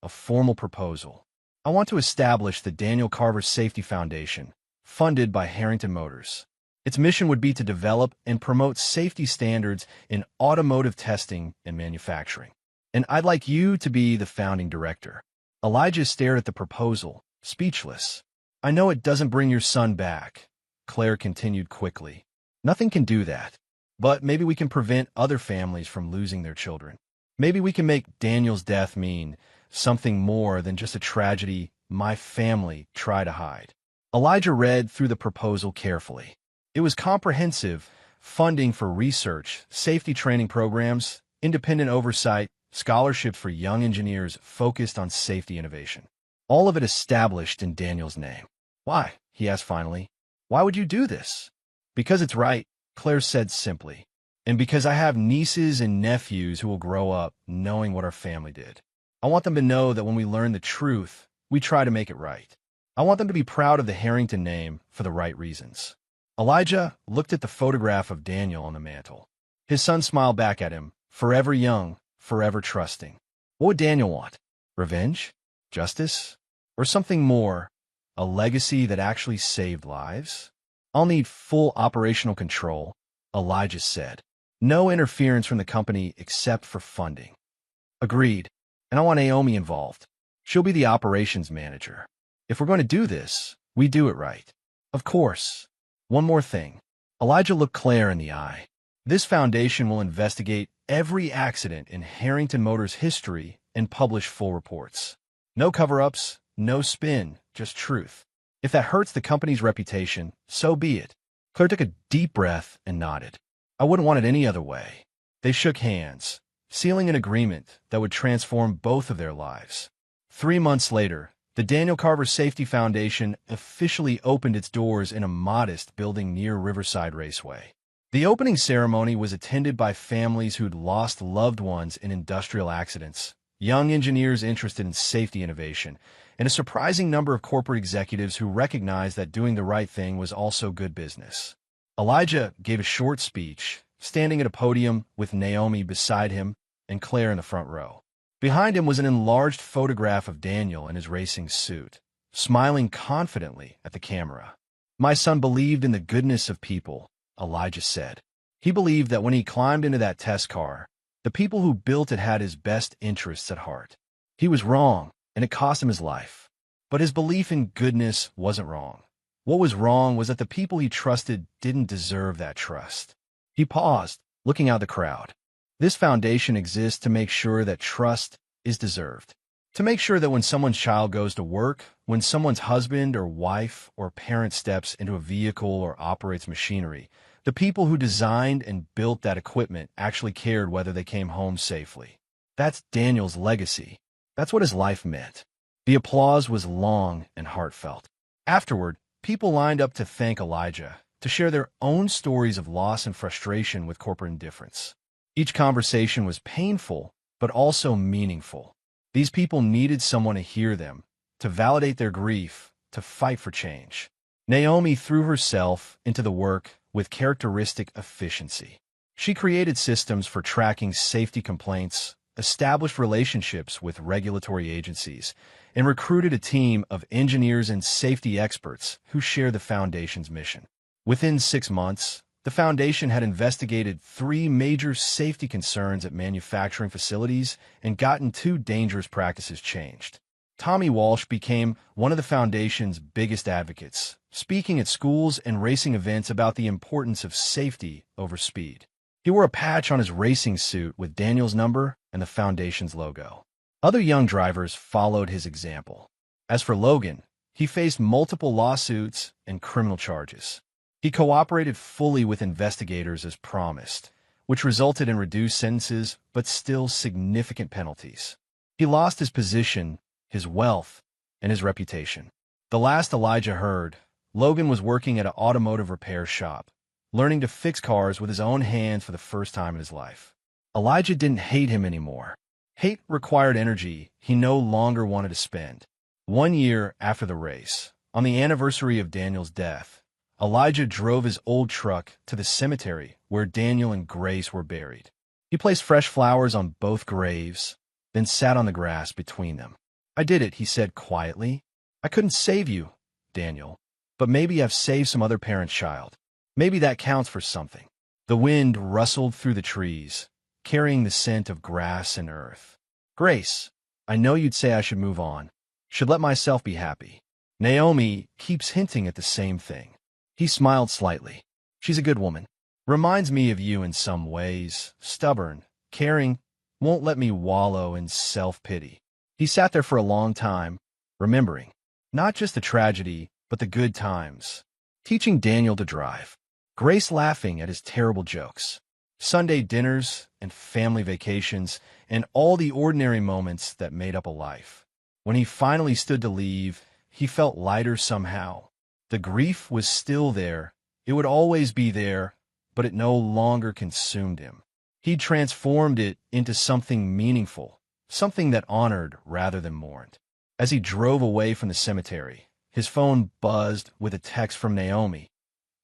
a formal proposal. I want to establish the Daniel Carver Safety Foundation, funded by Harrington Motors. Its mission would be to develop and promote safety standards in automotive testing and manufacturing. And I'd like you to be the founding director. Elijah stared at the proposal, speechless. I know it doesn't bring your son back, Claire continued quickly. Nothing can do that. But maybe we can prevent other families from losing their children. Maybe we can make Daniel's death mean something more than just a tragedy my family tried to hide. Elijah read through the proposal carefully. It was comprehensive: funding for research, safety training programs, independent oversight, scholarships for young engineers focused on safety innovation. All of it established in Daniel's name. Why? He asked finally. Why would you do this? Because it's right, Claire said simply. And because I have nieces and nephews who will grow up knowing what our family did. I want them to know that when we learn the truth, we try to make it right. I want them to be proud of the Harrington name for the right reasons. Elijah looked at the photograph of Daniel on the mantel. His son smiled back at him, forever young, forever trusting. What would Daniel want? Revenge? Justice? Or something more? A legacy that actually saved lives? I'll need full operational control, Elijah said. No interference from the company except for funding. Agreed. And I want Naomi involved. She'll be the operations manager. If we're going to do this, we do it right. Of course. One more thing. Elijah looked Claire in the eye. This foundation will investigate every accident in Harrington Motors' history and publish full reports. No cover-ups, no spin, just truth. If that hurts the company's reputation, so be it. Claire took a deep breath and nodded. I wouldn't want it any other way. They shook hands, sealing an agreement that would transform both of their lives. 3 months later, the Daniel Carver Safety Foundation officially opened its doors in a modest building near Riverside Raceway. The opening ceremony was attended by families who'd lost loved ones in industrial accidents, young engineers interested in safety innovation, and a surprising number of corporate executives who recognized that doing the right thing was also good business. Elijah gave a short speech, standing at a podium with Naomi beside him and Claire in the front row. Behind him was an enlarged photograph of Daniel in his racing suit, smiling confidently at the camera. My son believed in the goodness of people, Elijah said. He believed that when he climbed into that test car, the people who built it had his best interests at heart. He was wrong, and it cost him his life. But his belief in goodness wasn't wrong. What was wrong was that the people he trusted didn't deserve that trust. He paused, looking out the crowd. This foundation exists to make sure that trust is deserved. To make sure that when someone's child goes to work, when someone's husband or wife or parent steps into a vehicle or operates machinery, the people who designed and built that equipment actually cared whether they came home safely. That's Daniel's legacy. That's what his life meant. The applause was long and heartfelt. Afterward, people lined up to thank Elijah, to share their own stories of loss and frustration with corporate indifference. Each conversation was painful, but also meaningful. These people needed someone to hear them, to validate their grief, to fight for change. Naomi threw herself into the work with characteristic efficiency. She created systems for tracking safety complaints, established relationships with regulatory agencies, and recruited a team of engineers and safety experts who share the Foundation's mission. Within 6 months, the Foundation had investigated 3 major safety concerns at manufacturing facilities and gotten 2 dangerous practices changed. Tommy Walsh became one of the Foundation's biggest advocates, speaking at schools and racing events about the importance of safety over speed. He wore a patch on his racing suit with Daniel's number and the Foundation's logo. Other young drivers followed his example. As for Logan, he faced multiple lawsuits and criminal charges. He cooperated fully with investigators as promised, which resulted in reduced sentences but still significant penalties. He lost his position, his wealth, and his reputation. The last Elijah heard, Logan was working at an automotive repair shop, learning to fix cars with his own hands for the first time in his life. Elijah didn't hate him anymore. Hate required energy he no longer wanted to spend. 1 year after the race, on the anniversary of Daniel's death, Elijah drove his old truck to the cemetery where Daniel and Grace were buried. He placed fresh flowers on both graves, then sat on the grass between them. "I did it," he said quietly. "I couldn't save you, Daniel, but maybe I've saved some other parent's child. Maybe that counts for something." The wind rustled through the trees, carrying the scent of grass and earth. "Grace, I know you'd say I should move on, should let myself be happy. Naomi keeps hinting at the same thing." He smiled slightly. "She's a good woman. Reminds me of you in some ways, stubborn, caring, won't let me wallow in self-pity." He sat there for a long time, remembering, not just the tragedy, but the good times. Teaching Daniel to drive. Grace laughing at his terrible jokes. Sunday dinners and family vacations, and all the ordinary moments that made up a life. When he finally stood to leave, he felt lighter somehow. The grief was still there. It would always be there, but it no longer consumed him. He transformed it into something meaningful, something that honored rather than mourned. As he drove away from the cemetery, his phone buzzed with a text from Naomi.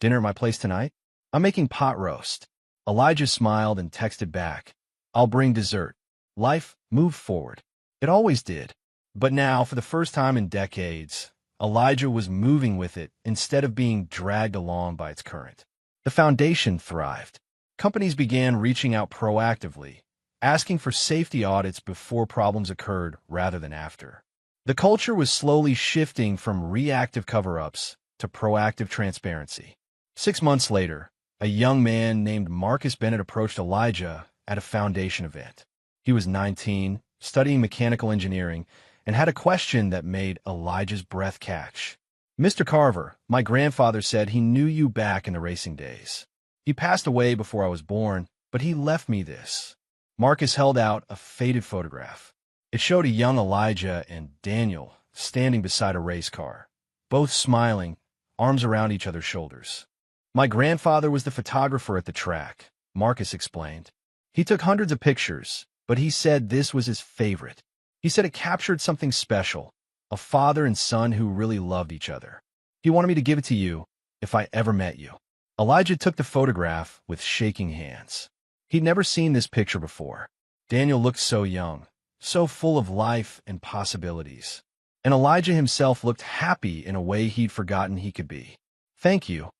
"Dinner at my place tonight? I'm making pot roast." Elijah smiled and texted back, "I'll bring dessert." Life moved forward. It always did. But now, for the first time in decades, Elijah was moving with it instead of being dragged along by its current. The Foundation thrived. Companies began reaching out proactively, asking for safety audits before problems occurred rather than after. The culture was slowly shifting from reactive cover-ups to proactive transparency. 6 months later, a young man named Marcus Bennett approached Elijah at a Foundation event. He was 19, studying mechanical engineering, and had a question that made Elijah's breath catch. "Mr. Carver, my grandfather said he knew you back in the racing days. He passed away before I was born, but he left me this." Marcus held out a faded photograph. It showed a young Elijah and Daniel standing beside a race car, both smiling, arms around each other's shoulders. "My grandfather was the photographer at the track," Marcus explained. "He took hundreds of pictures, but he said this was his favorite. He said it captured something special, a father and son who really loved each other. He wanted me to give it to you if I ever met you." Elijah took the photograph with shaking hands. He'd never seen this picture before. Daniel looked so young, so full of life and possibilities. And Elijah himself looked happy in a way he'd forgotten he could be. "Thank you,"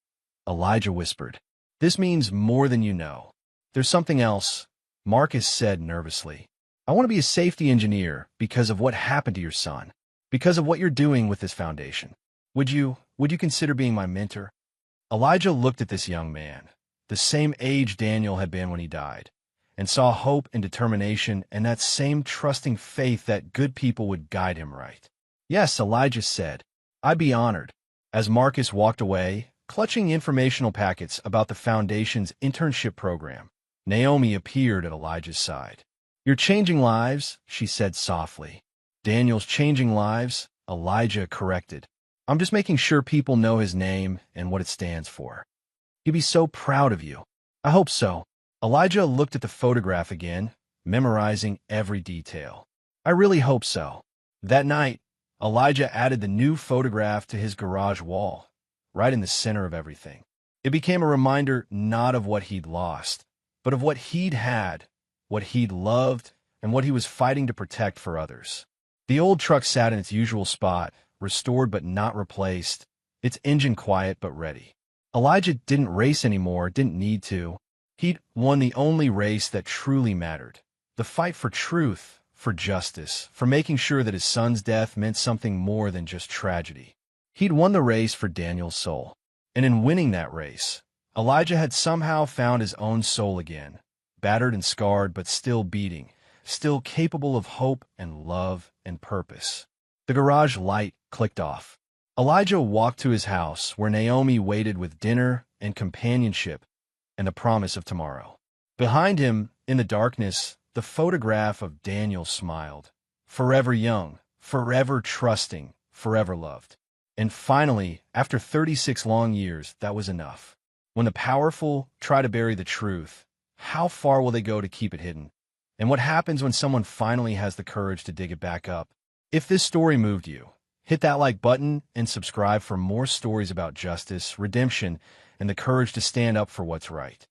Elijah whispered. "This means more than you know." "There's something else," Marcus said nervously. "I want to be a safety engineer because of what happened to your son, because of what you're doing with this foundation. Would you consider being my mentor?" Elijah looked at this young man, the same age Daniel had been when he died, and saw hope and determination and that same trusting faith that good people would guide him right. "Yes," Elijah said, "I'd be honored." As Marcus walked away, clutching informational packets about the Foundation's internship program, Naomi appeared at Elijah's side. "You're changing lives," she said softly. "Daniel's changing lives," Elijah corrected. "I'm just making sure people know his name and what it stands for. He'd be so proud of you." "I hope so." Elijah looked at the photograph again, memorizing every detail. "I really hope so." That night, Elijah added the new photograph to his garage wall, right in the center of everything. It became a reminder not of what he'd lost, but of what he'd had, what he'd loved, and what he was fighting to protect for others. The old truck sat in its usual spot, restored but not replaced, its engine quiet but ready. Elijah didn't race anymore, didn't need to. He'd won the only race that truly mattered, the fight for truth, for justice, for making sure that his son's death meant something more than just tragedy. He'd won the race for Daniel's soul. And in winning that race, Elijah had somehow found his own soul again, battered and scarred but still beating, still capable of hope and love and purpose. The garage light clicked off. Elijah walked to his house where Naomi waited with dinner and companionship and the promise of tomorrow. Behind him, in the darkness, the photograph of Daniel smiled. Forever young, forever trusting, forever loved. And finally, after 36 long years, that was enough. When the powerful try to bury the truth, how far will they go to keep it hidden? And what happens when someone finally has the courage to dig it back up? If this story moved you, hit that like button and subscribe for more stories about justice, redemption, and the courage to stand up for what's right.